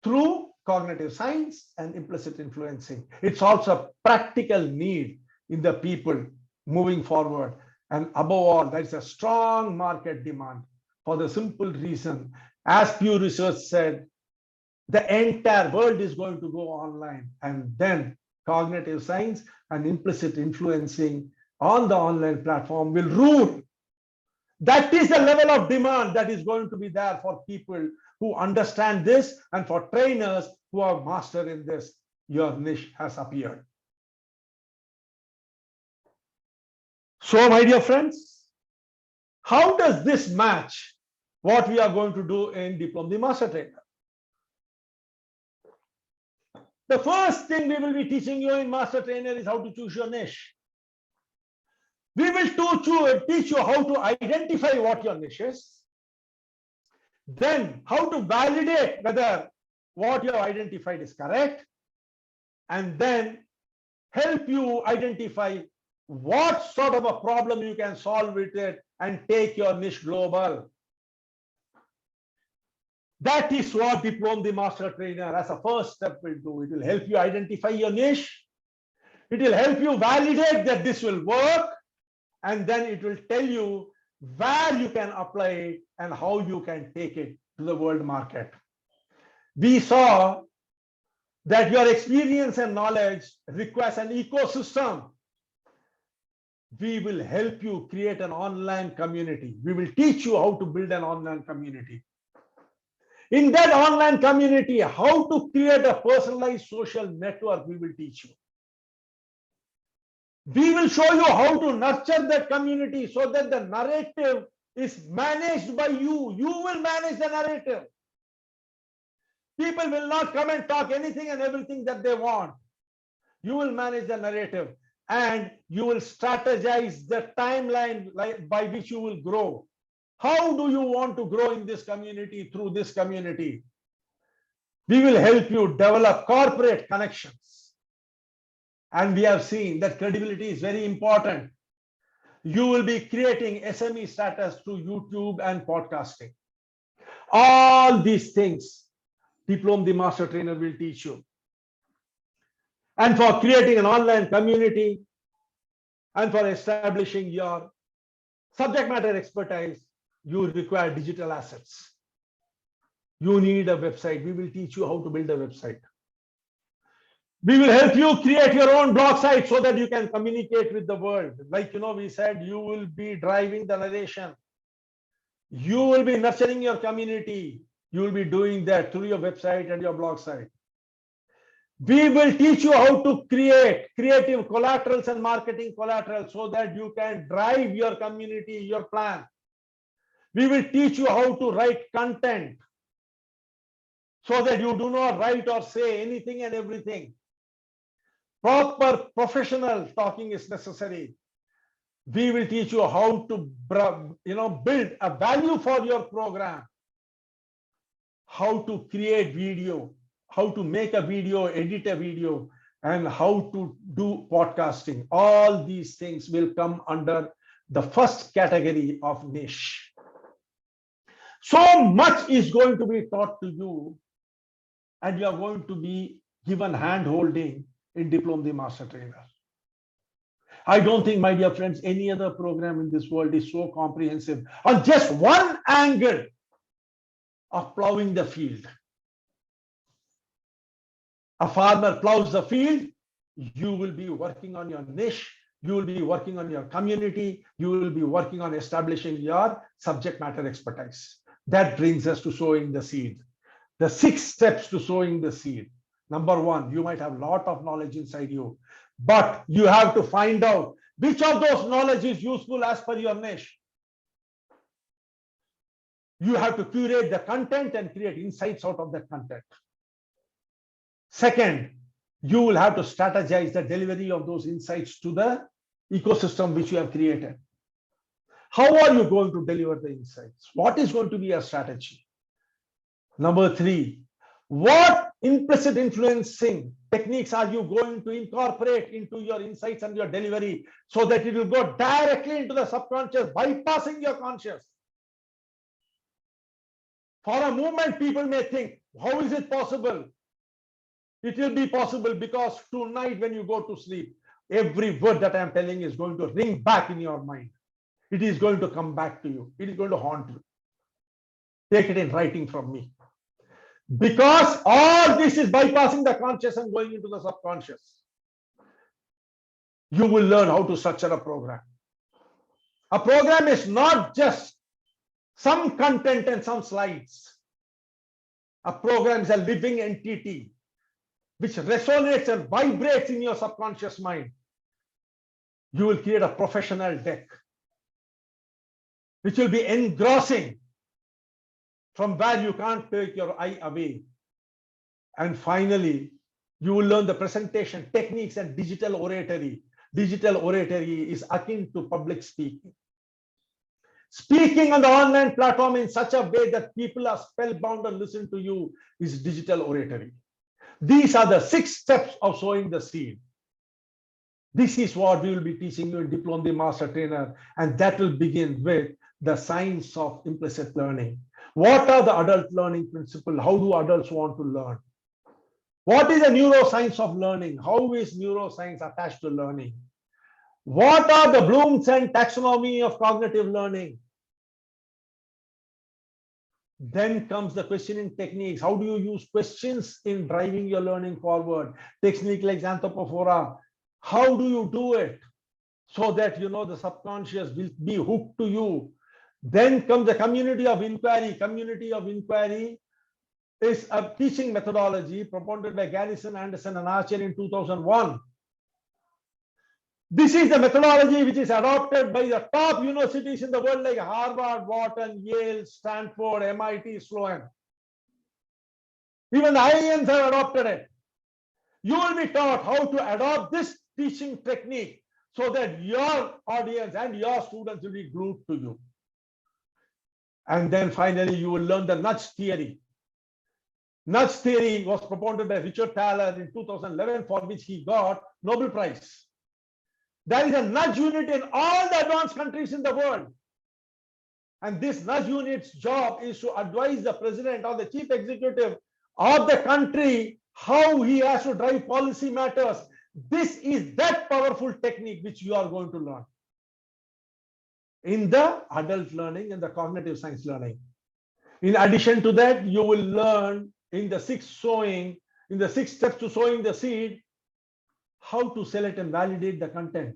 through cognitive science and implicit influencing. It's also a practical need in the people moving forward. And above all, there is a strong market demand for the simple reason, as Pew Research said, the entire world is going to go online, and then cognitive science and implicit influencing on the online platform will rule. That is the level of demand that is going to be there for people who understand this, and for trainers who are master in this. Your niche has appeared. So, my dear friends, how does this match what we are going to do in Diploma the Master Trainer? The first thing we will be teaching you in Master Trainer is how to choose your niche. We will teach you how to identify what your niche is. Then how to validate whether what you have identified is correct. And then help you identify what sort of a problem you can solve with it and take your niche global. That is what Diploma the Master Trainer as a first step will do. It will help you identify your niche. It will help you validate that this will work. And then it will tell you where you can apply it, and how you can take it to the world market. We saw that your experience and knowledge requires an ecosystem. We will help you create an online community. We will teach you how to build an online community. In that online community, how to create a personalized social network, we will teach you. We will show you how to nurture that community so that the narrative is managed by you. You will manage the narrative. People will not come and talk anything and everything that they want. You will manage the narrative, and you will strategize the timeline by which you will grow. How do you want to grow in this community, through this community? We will help you develop corporate connections. And we have seen that credibility is very important. You will be creating SME status through YouTube and podcasting. All these things, Diploma the Master Trainer will teach you. And for creating an online community and for establishing your subject matter expertise, you require digital assets. You need a website. We will teach you how to build a website. We will help you create your own blog site so that you can communicate with the world. Like, we said, you will be driving the narration. You will be nurturing your community. You will be doing that through your website and your blog site. We will teach you how to create creative collaterals and marketing collateral so that you can drive your community, your plan. We will teach you how to write content so that you do not write or say anything and everything. Proper professional talking is necessary. We will teach you how to build a value for your program, how to create video, how to make a video, edit a video, and how to do podcasting. All these things will come under the first category of niche. So much is going to be taught to you, and you are going to be given hand-holding in Diploma the Master Trainer. I don't think, my dear friends, any other program in this world is so comprehensive on just one angle of plowing the field. A farmer plows the field, you will be working on your niche, you will be working on your community, you will be working on establishing your subject matter expertise. That brings us to sowing the seed. The 6 steps to sowing the seed. Number 1, you might have a lot of knowledge inside you, but you have to find out which of those knowledge is useful as per your niche. You have to curate the content and create insights out of that content. Second, you will have to strategize the delivery of those insights to the ecosystem which you have created. How are you going to deliver the insights? What is going to be your strategy? Number 3, what implicit influencing techniques are you going to incorporate into your insights and your delivery so that it will go directly into the subconscious, bypassing your conscious? For a moment, people may think, how is it possible? It will be possible because tonight when you go to sleep, every word that I am telling is going to ring back in your mind. It is going to come back to you. It is going to haunt you. Take it in writing from me. Because all this is bypassing the conscious and going into the subconscious. You will learn how to structure a program. A program is not just some content and some slides. A program is a living entity which resonates and vibrates in your subconscious mind. You will create a professional deck which will be engrossing from where you can't take your eye away. And finally, you will learn the presentation techniques and digital oratory. Digital oratory is akin to public speaking. Speaking on the online platform in such a way that people are spellbound and listen to you is digital oratory. These are the 6 steps of sowing the seed. This is what we will be teaching you in Diploma the Master Trainer, and that will begin with the science of implicit learning. What are the adult learning principles? How do adults want to learn? What is the neuroscience of learning? How is neuroscience attached to learning? What are the Bloom's and taxonomy of cognitive learning? Then comes the questioning techniques. How do you use questions in driving your learning forward? Technique like Xanthophora. How do you do it so that the subconscious will be hooked to you? Then comes the community of inquiry. Community of inquiry is a teaching methodology promoted by Garrison, Anderson, and Archer in 2001. This is the methodology which is adopted by the top universities in the world like Harvard, Wharton, Yale, Stanford, MIT, Sloan. Even the IIMs have adopted it. You will be taught how to adopt this teaching technique so that your audience and your students will be glued to you. And then finally, you will learn the nudge theory. Nudge theory was propounded by Richard Thaler in 2011, for which he got Nobel Prize. There is a nudge unit in all the advanced countries in the world. And this nudge unit's job is to advise the president or the chief executive of the country how he has to drive policy matters. This is that powerful technique which you are going to learn in the adult learning and the cognitive science learning. In addition to that, you will learn in the sixth steps to sowing the seed, how to select and validate the content,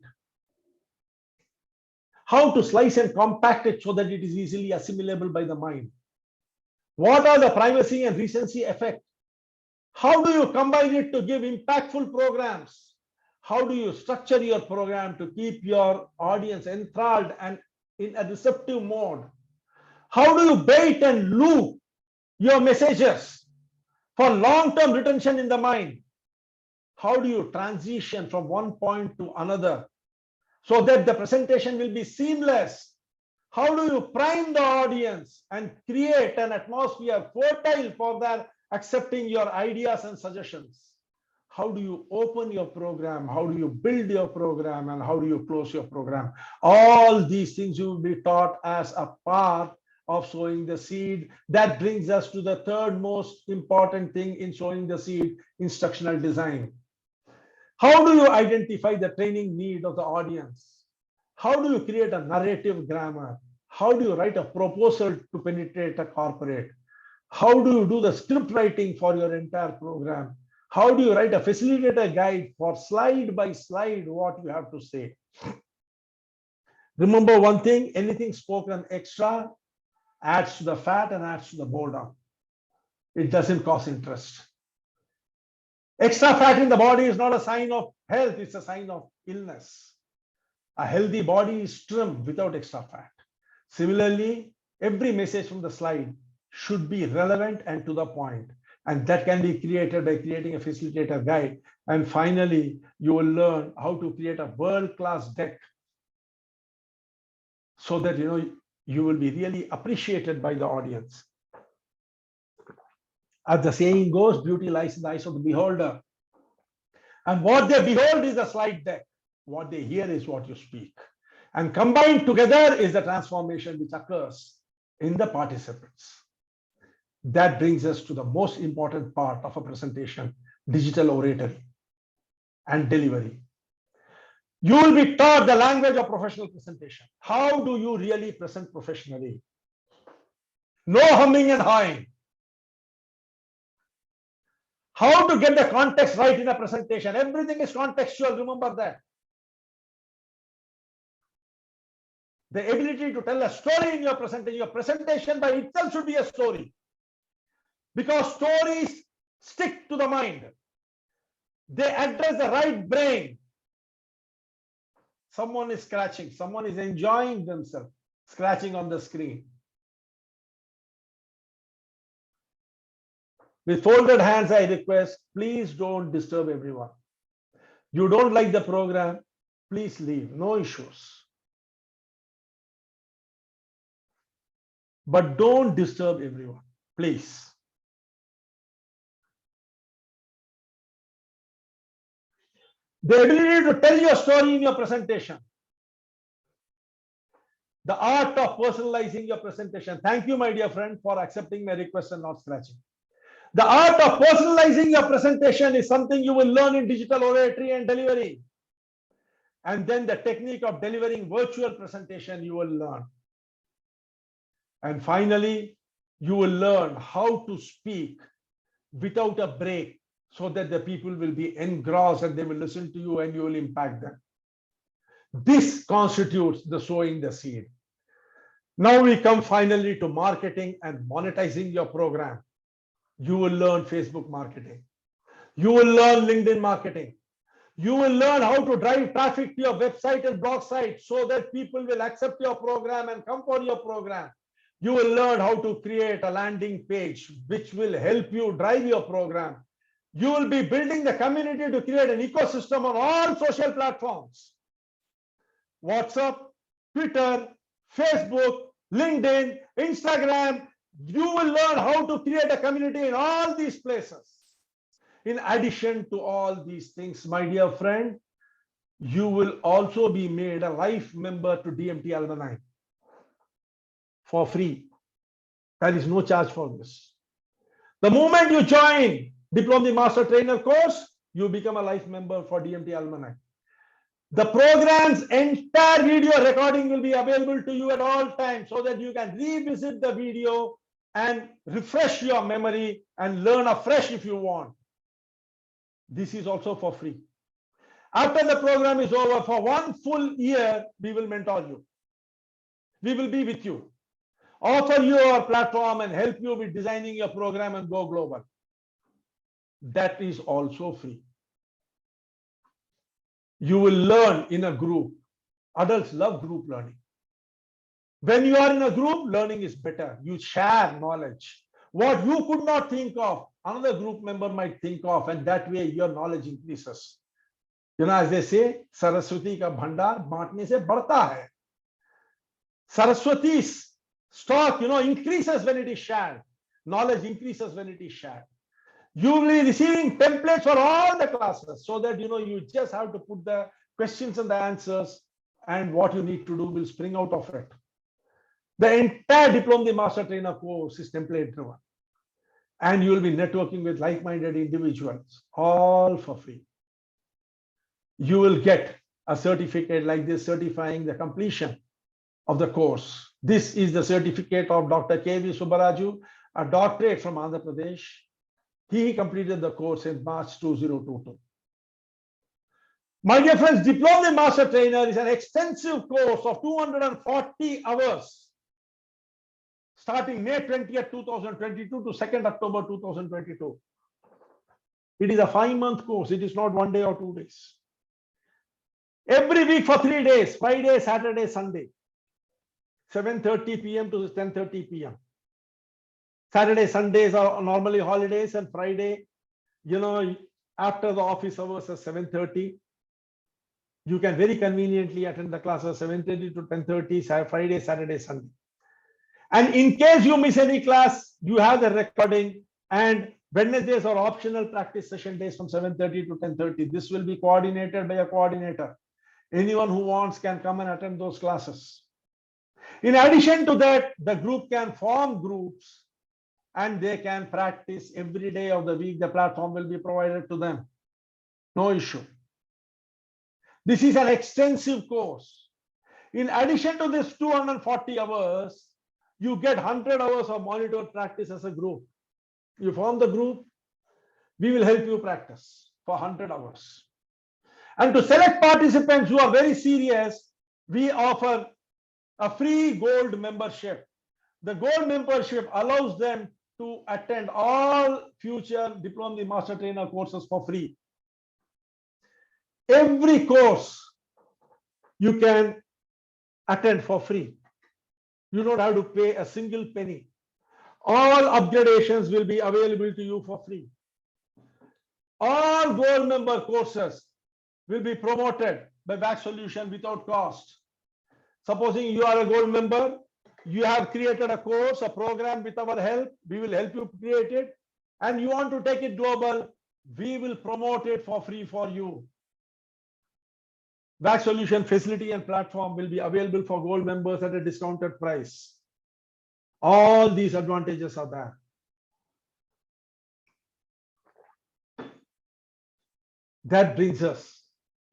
how to slice and compact it so that it is easily assimilable by the mind. What are the primacy and recency effects? How do you combine it to give impactful programs? How do you structure your program to keep your audience enthralled and in a receptive mode? How do you bait and loop your messages for long-term retention in the mind? How do you transition from one point to another so that the presentation will be seamless? How do you prime the audience and create an atmosphere fertile for their accepting your ideas and suggestions? How do you open your program? How do you build your program? And how do you close your program? All these things you will be taught as a part of sowing the seed. That brings us to the third most important thing in sowing the seed, instructional design. How do you identify the training need of the audience? How do you create a narrative grammar? How do you write a proposal to penetrate a corporate? How do you do the script writing for your entire program? How do you write a facilitator guide for slide by slide what you have to say? Remember one thing, anything spoken extra adds to the fat and adds to the boredom. It doesn't cause interest. Extra fat in the body is not a sign of health, it's a sign of illness. A healthy body is trim without extra fat. Similarly, every message from the slide should be relevant and to the point. And that can be created by creating a facilitator guide. And finally, you will learn how to create a world-class deck so that you will be really appreciated by the audience. As the saying goes, beauty lies in the eyes of the beholder. And what they behold is the slide deck. What they hear is what you speak. And combined together is the transformation which occurs in the participants. That brings us to the most important part of a presentation, digital oratory and delivery. You will be taught the language of professional presentation. How do you really present professionally? No humming and hawing. How to get the context right in a presentation. Everything is contextual, remember that. The ability to tell a story in your presentation by itself should be a story. Because stories stick to the mind. They address the right brain. Someone is scratching, someone is enjoying themselves, scratching on the screen. With folded hands, I request, please don't disturb everyone. You don't like the program, please leave, no issues. But don't disturb everyone, please. The ability to tell your story in your presentation. The art of personalizing your presentation. Thank you, my dear friend, for accepting my request and not scratching. The art of personalizing your presentation is something you will learn in digital oratory and delivery. And then the technique of delivering virtual presentation you will learn. And finally, You will learn how to speak without a break so that the people will be engrossed and they will listen to you and you will impact them. This constitutes the sowing the seed. Now we come finally to marketing and monetizing your program. You will learn Facebook marketing. You will learn LinkedIn marketing. You will learn how to drive traffic to your website and blog site so that people will accept your program and come for your program. You will learn how to create a landing page which will help you drive your program. You will be building the community to create an ecosystem on all social platforms. WhatsApp, Twitter, Facebook, LinkedIn, Instagram. You will learn how to create a community in all these places. In addition to all these things, my dear friend, you will also be made a life member to DMT Alumni for free. There is no charge for this. The moment you join Diploma Master Trainer course, you become a life member for DMT Alumni. The program's entire video recording will be available to you at all times so that you can revisit the video and refresh your memory and learn afresh if you want. This is also for free. After the program is over, for 1 full year, we will mentor you. We will be with you, offer you our platform and help you with designing your program and go global. That is also free. You will learn in a group. Adults love group learning. When you are in a group, learning is better. You share knowledge. What you could not think of, another group member might think of, and that way your knowledge increases. You know, as they say, Saraswati ka bhandar baantne se badhta hai. Saraswati's stock, increases when it is shared. Knowledge increases when it is shared. You will be receiving templates for all the classes so that, you just have to put the questions and the answers, and what you need to do will spring out of it. The entire Diploma Master Trainer course is template driven. And you will be networking with like-minded individuals, all for free. You will get a certificate like this certifying the completion of the course. This is the certificate of Dr. K.V. Subbaraju, a doctorate from Andhra Pradesh. He completed the course in March 2022. My dear friends, Diploma Master Trainer is an extensive course of 240 hours, starting May 20th, 2022 to 2nd October 2022. It is a 5-month course. It is not 1 day or 2 days. Every week for 3 days, Friday, Saturday, Sunday, 7:30 p.m. to 10:30 p.m. Saturday, Sundays are normally holidays, and Friday, after the office hours at 7:30, you can very conveniently attend the classes 7:30 to 10:30, Friday, Saturday, Sunday. And in case you miss any class, you have the recording, and Wednesdays are optional practice session days from 7:30 to 10:30. This will be coordinated by a coordinator. Anyone who wants can come and attend those classes. In addition to that, the group can form groups and they can practice every day of the week. The platform will be provided to them. No issue. This is an extensive course. In addition to this 240 hours, you get 100 hours of monitored practice as a group. You form the group, we will help you practice for 100 hours. And to select participants who are very serious, we offer a free gold membership. The gold membership allows them to attend all future Diploma Master Trainer courses for free. Every course you can attend for free. You don't have to pay a single penny. All upgradations will be available to you for free. All gold member courses will be promoted by Back Solution without cost. Supposing you are a gold member, you have created a course, a program with our help, we will help you create it, and you want to take it global, we will promote it for free for you. Back Solution facility and platform will be available for gold members at a discounted price. All these advantages are there. That brings us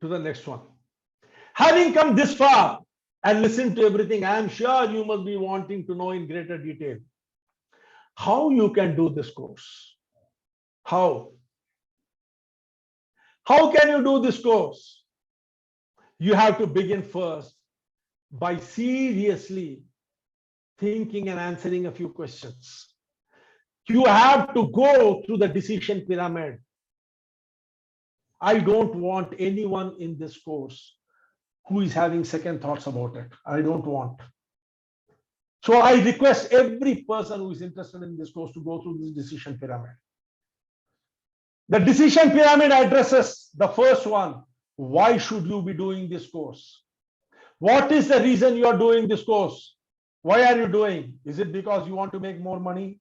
to the next one. Having come this far and listened to everything, I am sure you must be wanting to know in greater detail. how you can do this course. How? How can you do this course? You have to begin first by seriously thinking and answering a few questions. You have to go through the decision pyramid. I don't want anyone in this course who is having second thoughts about it. I don't want. So I request every person who is interested in this course to go through this decision pyramid. The decision pyramid addresses the first one. Why should you be doing this course? What is the reason you are doing this course? Why are you doing? Is it because you want to make more money?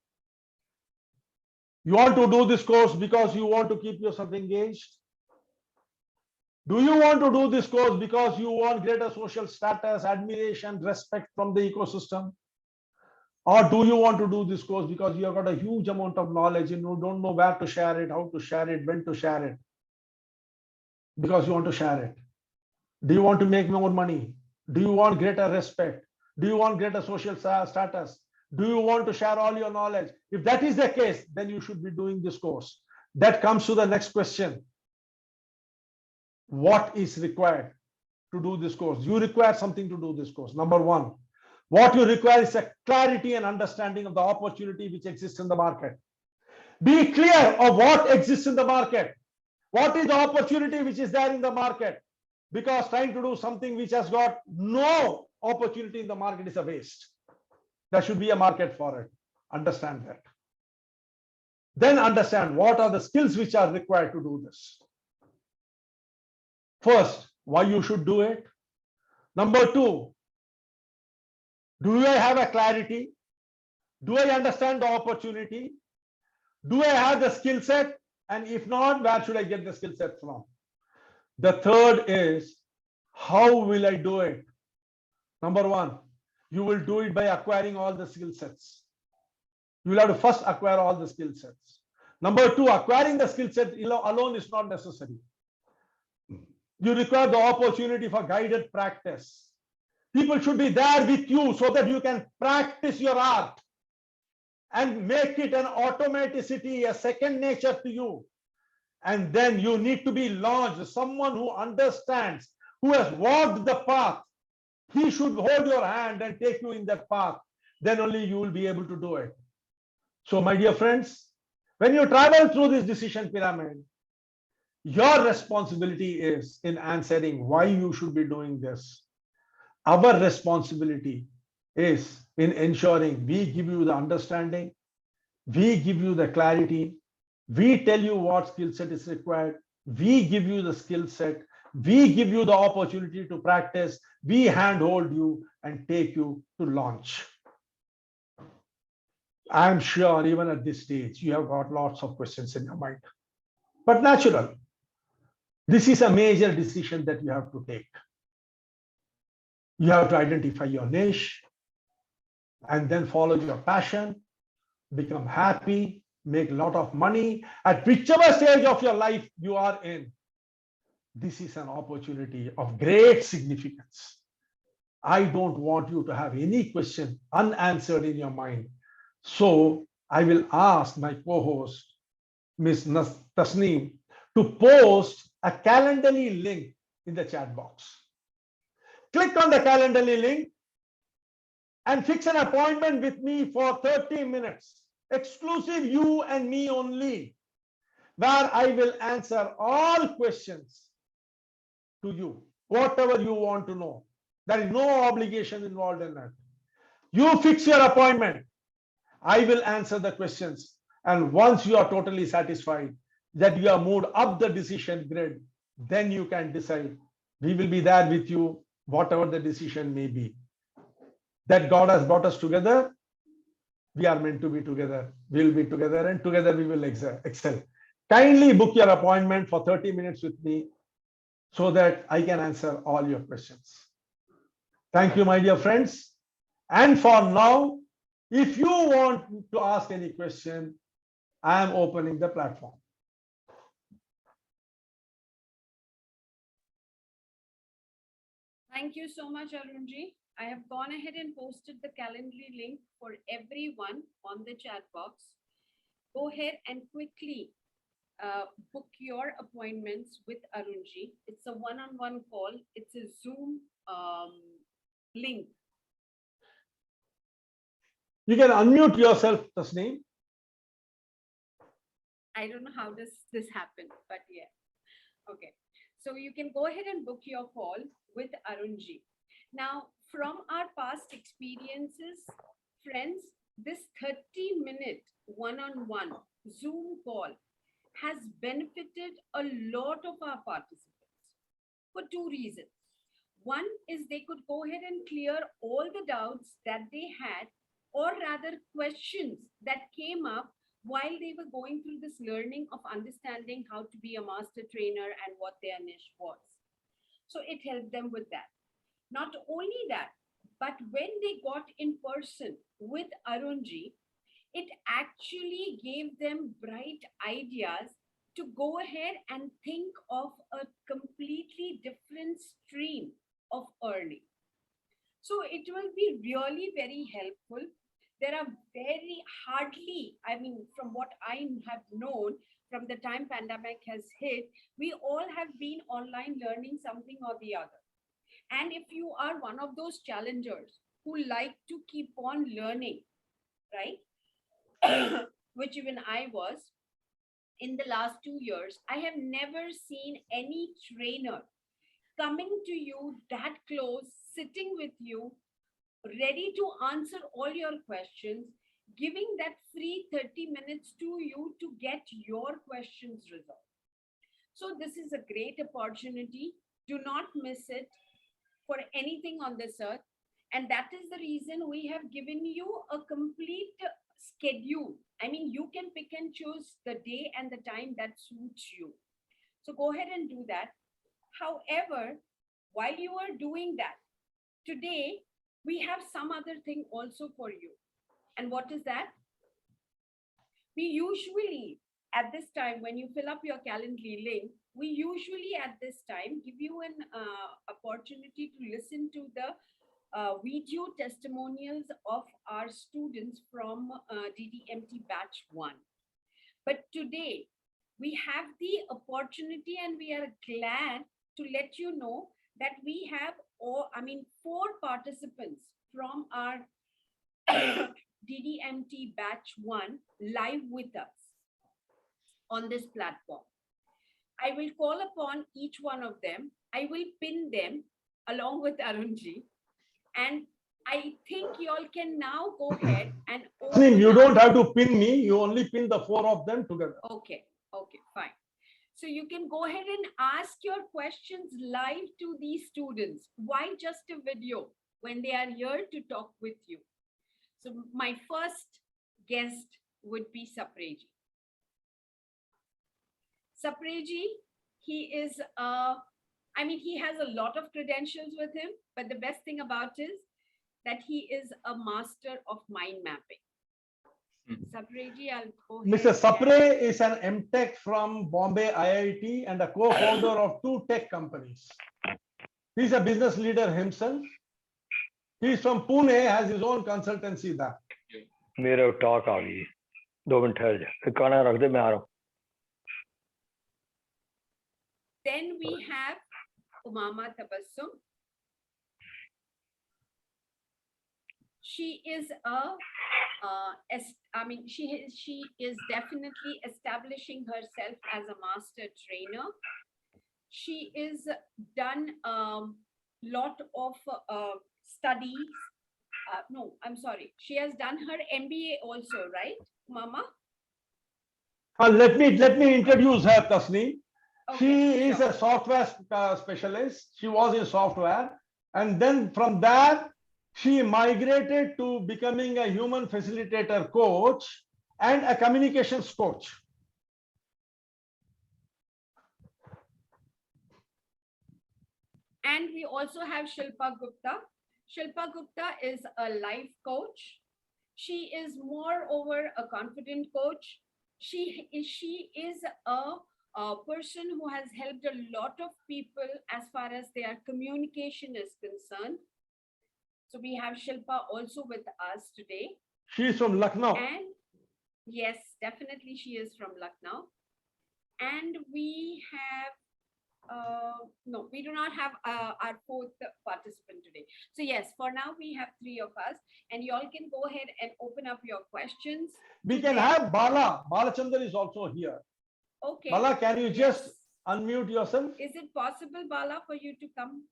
You want to do this course because you want to keep yourself engaged? Do you want to do this course because you want greater social status, admiration, respect from the ecosystem? Or do you want to do this course because you have got a huge amount of knowledge and you don't know where to share it, how to share it, when to share it? Because you want to share it. Do you want to make more money? Do you want greater respect? Do you want greater social status? Do you want to share all your knowledge? If that is the case, then you should be doing this course. That comes to the next question. What is required to do this course? You require something to do this course. Number one, what you require is a clarity and understanding of the opportunity which exists in the market. Be clear of what exists in the market. What is the opportunity which is there in the market? Because trying to do something which has got no opportunity in the market is a waste. There should be a market for it. Understand that. Then understand what are the skills which are required to do this. First, why you should do it. Number two, do I have a clarity? Do I understand the opportunity? Do I have the skill set? And if not, where should I get the skill set from? The third is, how will I do it? Number one, you will do it by acquiring all the skill sets. You will have to first acquire all the skill sets. Number two, acquiring the skill set alone is not necessary. You require the opportunity for guided practice. People should be there with you so that you can practice your art and make it an automaticity, a second nature to you. And then you need to be launched, someone who understands, who has walked the path. He should hold your hand and take you in that path. Then only you will be able to do it. So, my dear friends, when you travel through this decision pyramid, your responsibility is in answering why you should be doing this. Our responsibility is in ensuring we give you the understanding, we give you the clarity, we tell you what skill set is required, we give you the skill set, we give you the opportunity to practice, we handhold you and take you to launch. I'm sure even at this stage, you have got lots of questions in your mind, but natural. This is a major decision that you have to take. You have to identify your niche and then follow your passion, become happy, make a lot of money at whichever stage of your life you are in. This is an opportunity of great significance. I don't want you to have any question unanswered in your mind. So I will ask my co-host, Ms. Tasneem, to post a Calendly link in the chat box. Click on the Calendly link and fix an appointment with me for 30 minutes, exclusive you and me only, where I will answer all questions to you, whatever you want to know. There is no obligation involved in that. You fix your appointment. I will answer the questions. And once you are totally satisfied that you have moved up the decision grid, then you can decide. We will be there with you, whatever the decision may be. That God has brought us together. We are meant to be together. We will be together and together we will excel. Kindly book your appointment for 30 minutes with me so that I can answer all your questions. Thank you, my dear friends. And for now, if you want to ask any question, I am opening the platform. Thank you so much, Arunji. I have gone ahead and posted the Calendly link for everyone on the chat box. Go ahead and quickly book your appointments with Arunji. It's a one-on-one call. It's a Zoom link. You can unmute yourself, Tasneem. I don't know how does this happen, but yeah. Okay. So you can go ahead and book your call with Arunji. Now, from our past experiences, friends, this 30-minute one-on-one Zoom call has benefited a lot of our participants for two reasons. One is they could go ahead and clear all the doubts that they had, or rather questions that came up while they were going through this learning of understanding how to be a master trainer and what their niche was. So it helped them with that. Not only that, but when they got in person with Arunji, it actually gave them bright ideas to go ahead and think of a completely different stream of earning. So it will be really very helpful. There are very hardly, I mean, from what I have known from the time pandemic has hit, we all have been online learning something or the other. And if you are one of those challengers who like to keep on learning, right? Which even I was in the last 2 years, I have never seen any trainer coming to you that close, sitting with you, ready to answer all your questions, giving that free 30 minutes to you to get your questions resolved. So this is a great opportunity. Do not miss it for anything on this earth. And that is the reason we have given you a complete schedule. I mean, you can pick and choose the day and the time that suits you. So go ahead and do that. However, while you are doing that, today we have some other thing also for you. And what is that? We usually at this time, when you fill up your Calendly link, we usually at this time give you an opportunity to listen to the video testimonials of our students from DDMT batch 1. But today we have the opportunity and we are glad to let you know that we have 4 participants from our DDMT batch 1 live with us on this platform. I will call upon each one of them. I will pin them along with Arunji. And I think you all can now go ahead and You don't have to pin me. You only pin the 4 of them together. Okay, fine. So you can go ahead and ask your questions live to these students. Why just a video when they are here to talk with you? So my first guest would be Sapreji. Sapreji, he is, he has a lot of credentials with him, but the best thing about is that he is a master of mind mapping. Sapreji, I'll go ahead. Mr. Sapre is an MTech from Bombay IIT and a co-founder of 2 tech companies. He's a business leader himself. He's from Pune, has his own consultancy there. मेरे talk आ गई 2 minute ठहर जा खाना रख दे मैं आ रहा हूं. Then we have Umama Tabassum. She is she is definitely establishing herself as a master trainer. She is done lot of studies. No, I'm sorry. She has done her MBA also, right, Mama? Let me introduce her, Tasneem. Okay, she is a software specialist. She was in software, and then from there she migrated to becoming a human facilitator coach and a communications coach. And we also have Shilpa Gupta. Shilpa Gupta is a life coach. She is moreover a confident coach. She is a person who has helped a lot of people as far as their communication is concerned. So we have Shilpa also with us today. She is from Lucknow. And yes, definitely she is from Lucknow. And we have, no, we do not have our fourth participant today. So yes, for now we have three of us, and you all can go ahead and open up your questions. We can have Bala. Balachandar is also here. Okay. Bala, can you Yes. just unmute yourself? Is it possible, Bala, for you to come?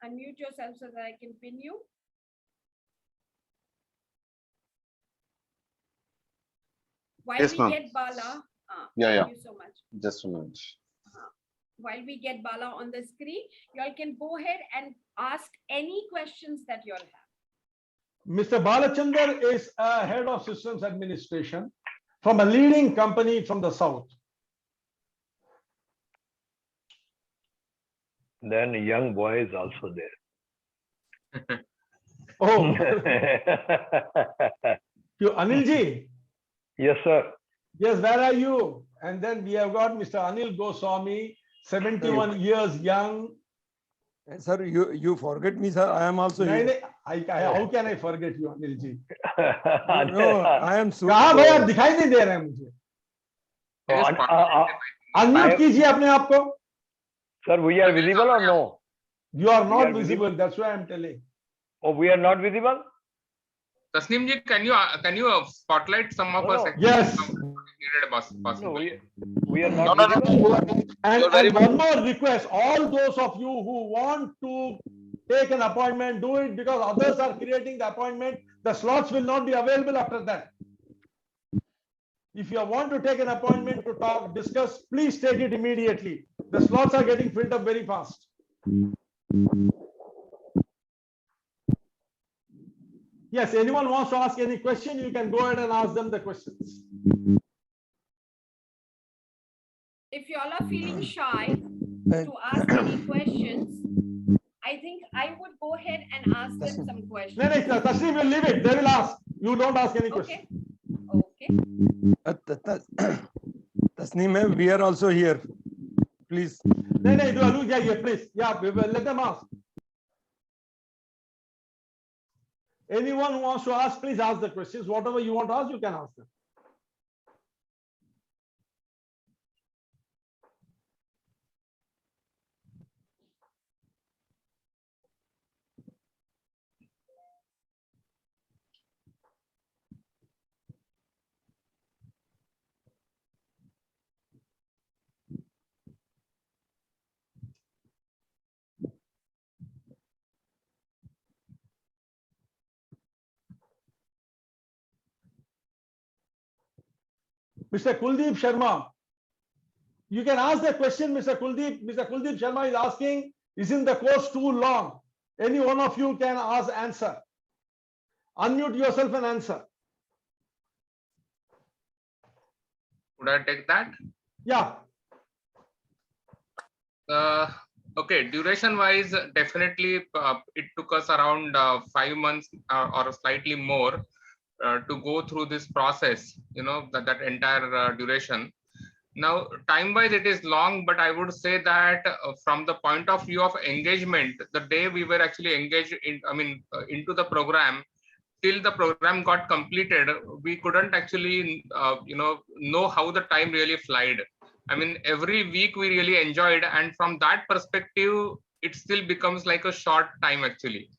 Unmute yourself so that I can pin you. While Yes, we ma'am. get Bala, Yeah. thank you so much. Just a minute. While we get Bala on the screen, you all can go ahead and ask any questions that you all have. Mr. Balachandar is a head of systems administration from a leading company from the south. Then a young boy is also there. Oh, you Anilji. Yes, sir. Yes, where are you? And then we have got Mr. Anil Goswami, 71 years young. Sir, you forget me, sir. I am also नहीं, here. नहीं, how can I forget you, Anil ji? No, I am so. कहाँ भाई आप दिखाई नहीं दे रहे हैं मुझे? Unmute कीजिए अपने आप को. Sir, we are visible or no? You are We not are visible. visible. That's why I'm telling. Oh, we are not visible? Tasneem ji, can you spotlight some of No, us? no. actually? Yes. Needed possible. No, we are not visible. And one more request, all those of you who want to take an appointment, do it, because others are creating the appointment. The slots will not be available after that. If you want to take an appointment to talk, discuss, please take it immediately. The slots are getting filled up very fast. Yes, anyone wants to ask any question, you can go ahead and ask them the questions. If you all are feeling shy to ask any questions, I think I would go ahead and ask them some questions. No, Tasneem will leave it. They will ask. You don't ask any question. Okay. Okay. Tasneem, ma'am, we are also here. Please. No, yeah, please. Yeah, let them ask. Anyone who wants to ask, please ask the questions. Whatever you want to ask, you can ask them. Mr. Kuldeep Sharma, you can ask the question, Mr. Kuldeep. Mr. Kuldeep Sharma is asking, isn't the course too long? Any one of you can answer. Unmute yourself and answer. Would I take that? Yeah. Okay, duration wise, definitely it took us around 5 months or slightly more to go through this process, that entire duration. Now, time wise, it is long, but I would say that from the point of view of engagement, the day we were actually engaged into the program, till the program got completed, we couldn't actually, know how the time really flied. I mean, every week we really enjoyed, and from that perspective, it still becomes like a short time actually.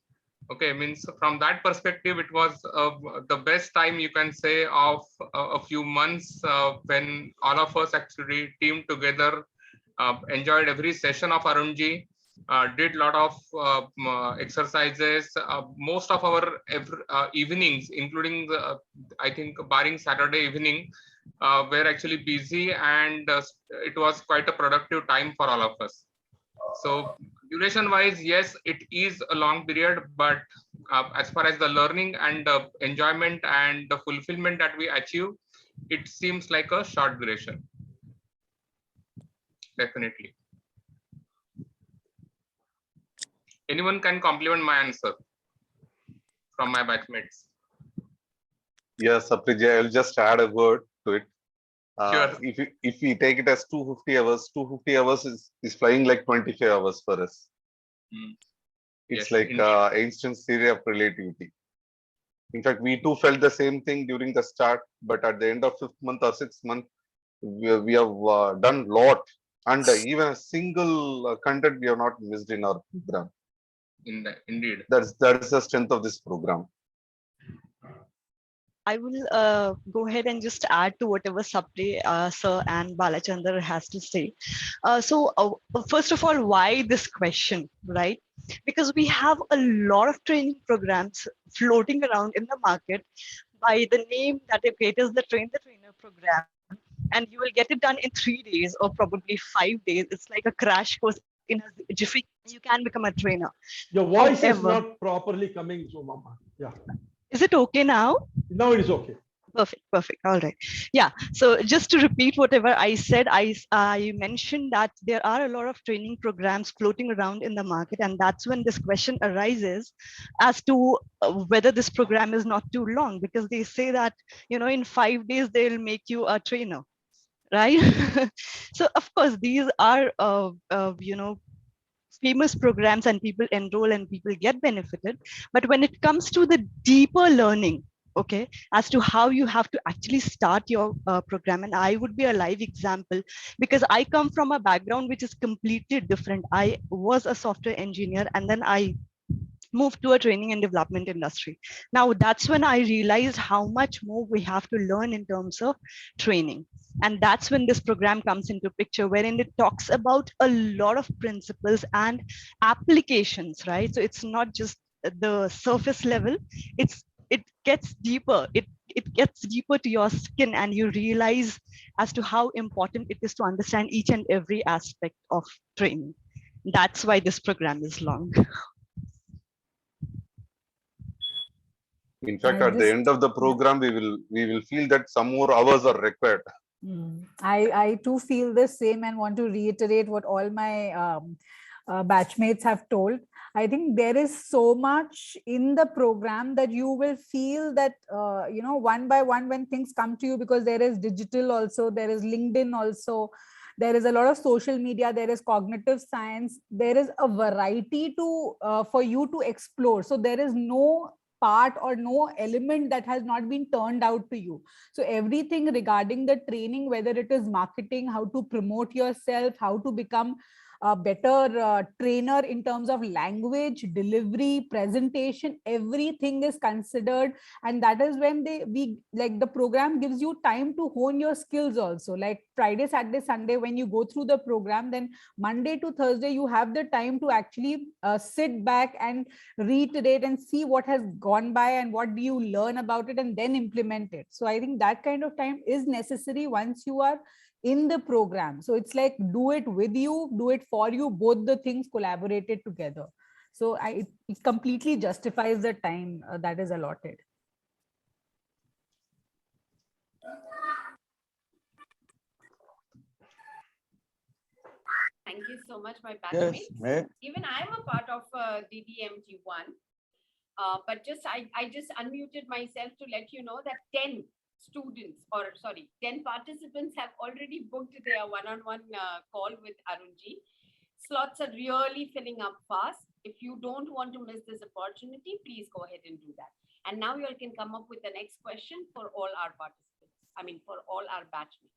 Okay, means from that perspective, it was the best time you can say of a few months when all of us actually teamed together, enjoyed every session of Arunji, did a lot of exercises. Most of our evenings, including I think barring Saturday evening, were actually busy, and it was quite a productive time for all of us. So duration wise, yes, it is a long period, but as far as the learning and the enjoyment and the fulfillment that we achieve, it seems like a short duration. Definitely. Anyone can complement my answer from my batchmates? Yes, Sapriji, I'll just add a word to it. Sure. If we take it as 250 hours, 250 hours is flying like 25 hours for us. It's Yes, like indeed. Einstein's theory of relativity. In fact, we too felt the same thing during the start, but at the end of 5th month or 6th month, we have done lot, and even a single content we have not missed in our program. Indeed. That is the strength of this program. I will go ahead and just add to whatever Sapre, Sir and Balachandar has to say. First of all, why this question, right? Because we have a lot of training programs floating around in the market by the name that it is the Train the Trainer program. And you will get it done in 3 days or probably 5 days. It's like a crash course in a jiffy. You can become a trainer. Your voice is However, not properly coming through, Mama. Yeah. is it okay now? Now it is okay. Perfect. All right. Yeah. So just to repeat whatever I said, I mentioned that there are a lot of training programs floating around in the market, and that's when this question arises as to whether this program is not too long, because they say that, in 5 days they'll make you a trainer, right? So of course these are famous programs and people enroll and people get benefited. But when it comes to the deeper learning, okay, as to how you have to actually start your program, and I would be a live example because I come from a background which is completely different. I was a software engineer and then I moved to a training and development industry. Now that's when I realized how much more we have to learn in terms of training. And that's when this program comes into picture, wherein it talks about a lot of principles and applications, right? So it's not just the surface level, it gets deeper. It gets deeper to your skin, and you realize as to how important it is to understand each and every aspect of training. That's why this program is long. In fact, at the end of the program, we will feel that some more hours are required. I too feel the same and want to reiterate what all my batchmates have told. I think there is so much in the program that you will feel that, one by one when things come to you, because there is digital also, there is LinkedIn also, there is a lot of social media, there is cognitive science, there is a variety to for you to explore. So there is no part or no element that has not been turned out to you. So everything regarding the training, whether it is marketing, how to promote yourself, how to become a better trainer in terms of language, delivery, presentation, everything is considered. And that is when the program gives you time to hone your skills also. Like Friday, Saturday, Sunday, when you go through the program, then Monday to Thursday, you have the time to actually sit back and reiterate and see what has gone by and what do you learn about it, and then implement it. So I think that kind of time is necessary once you are in the program. So it's like, do it with you, do it for you, both the things collaborated together. So it completely justifies the time that is allotted. Thank you so much, my Yes, batchmates. ma'am. Even I'm a part of DDMG1, but I just unmuted myself to let you know that 10 students, or sorry, 10 participants have already booked their one-on-one call with Arunji. Slots are really filling up fast. If you don't want to miss this opportunity, please go ahead and do that. And now you all can come up with the next question for all our participants. I mean, for all our batchmates.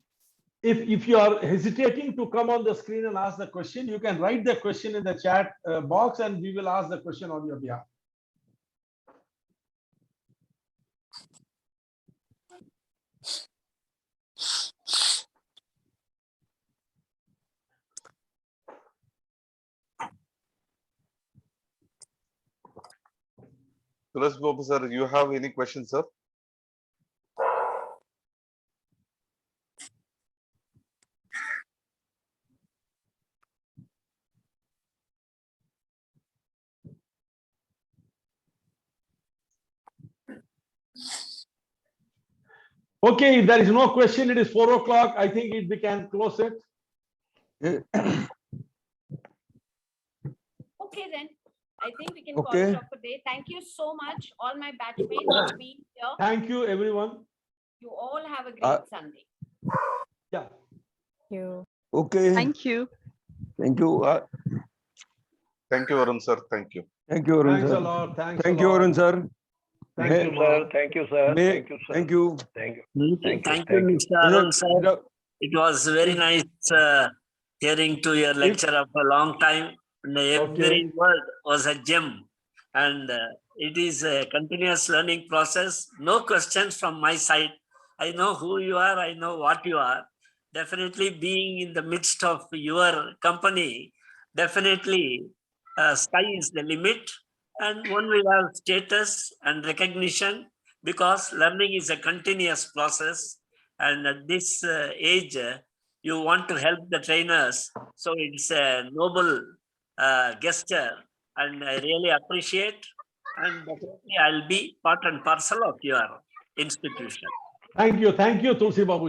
If you are hesitating to come on the screen and ask the question, you can write the question in the chat box and we will ask the question on your behalf. Suresh Babu sir, you have any questions, sir? Okay, if there is no question, it is 4 o'clock. I think we can close it. Okay, then. I think we can Okay. call it off for day. Thank you so much, all my batchmates, for being here. Thank you, everyone. You all have a great Sunday. Yeah. Thank you. Okay. Thank you. Thank you. Thank you, Varun sir. Thank you. Thank you, Arun Thanks a sir. lot. Thanks Thank a you, lot. Arun sir. Thank May- you, Sir, Mark. thank you, sir. May- Thank you, sir. Thank you. Thank you. Thank Thank you, you. Mr. Arun sir. It was very If- nice hearing to your lecture of a long time. And every Okay. word was a gem. And it is a continuous learning process. No questions from my side. I know who you are. I know what you are. Definitely being in the midst of your company, definitely sky is the limit. And one will have status and recognition because learning is a continuous process. And at this age, you want to help the trainers. So it's a noble gesture, and I really appreciate. And definitely I'll be part and parcel of your institution. Thank you, Tulsi Babu.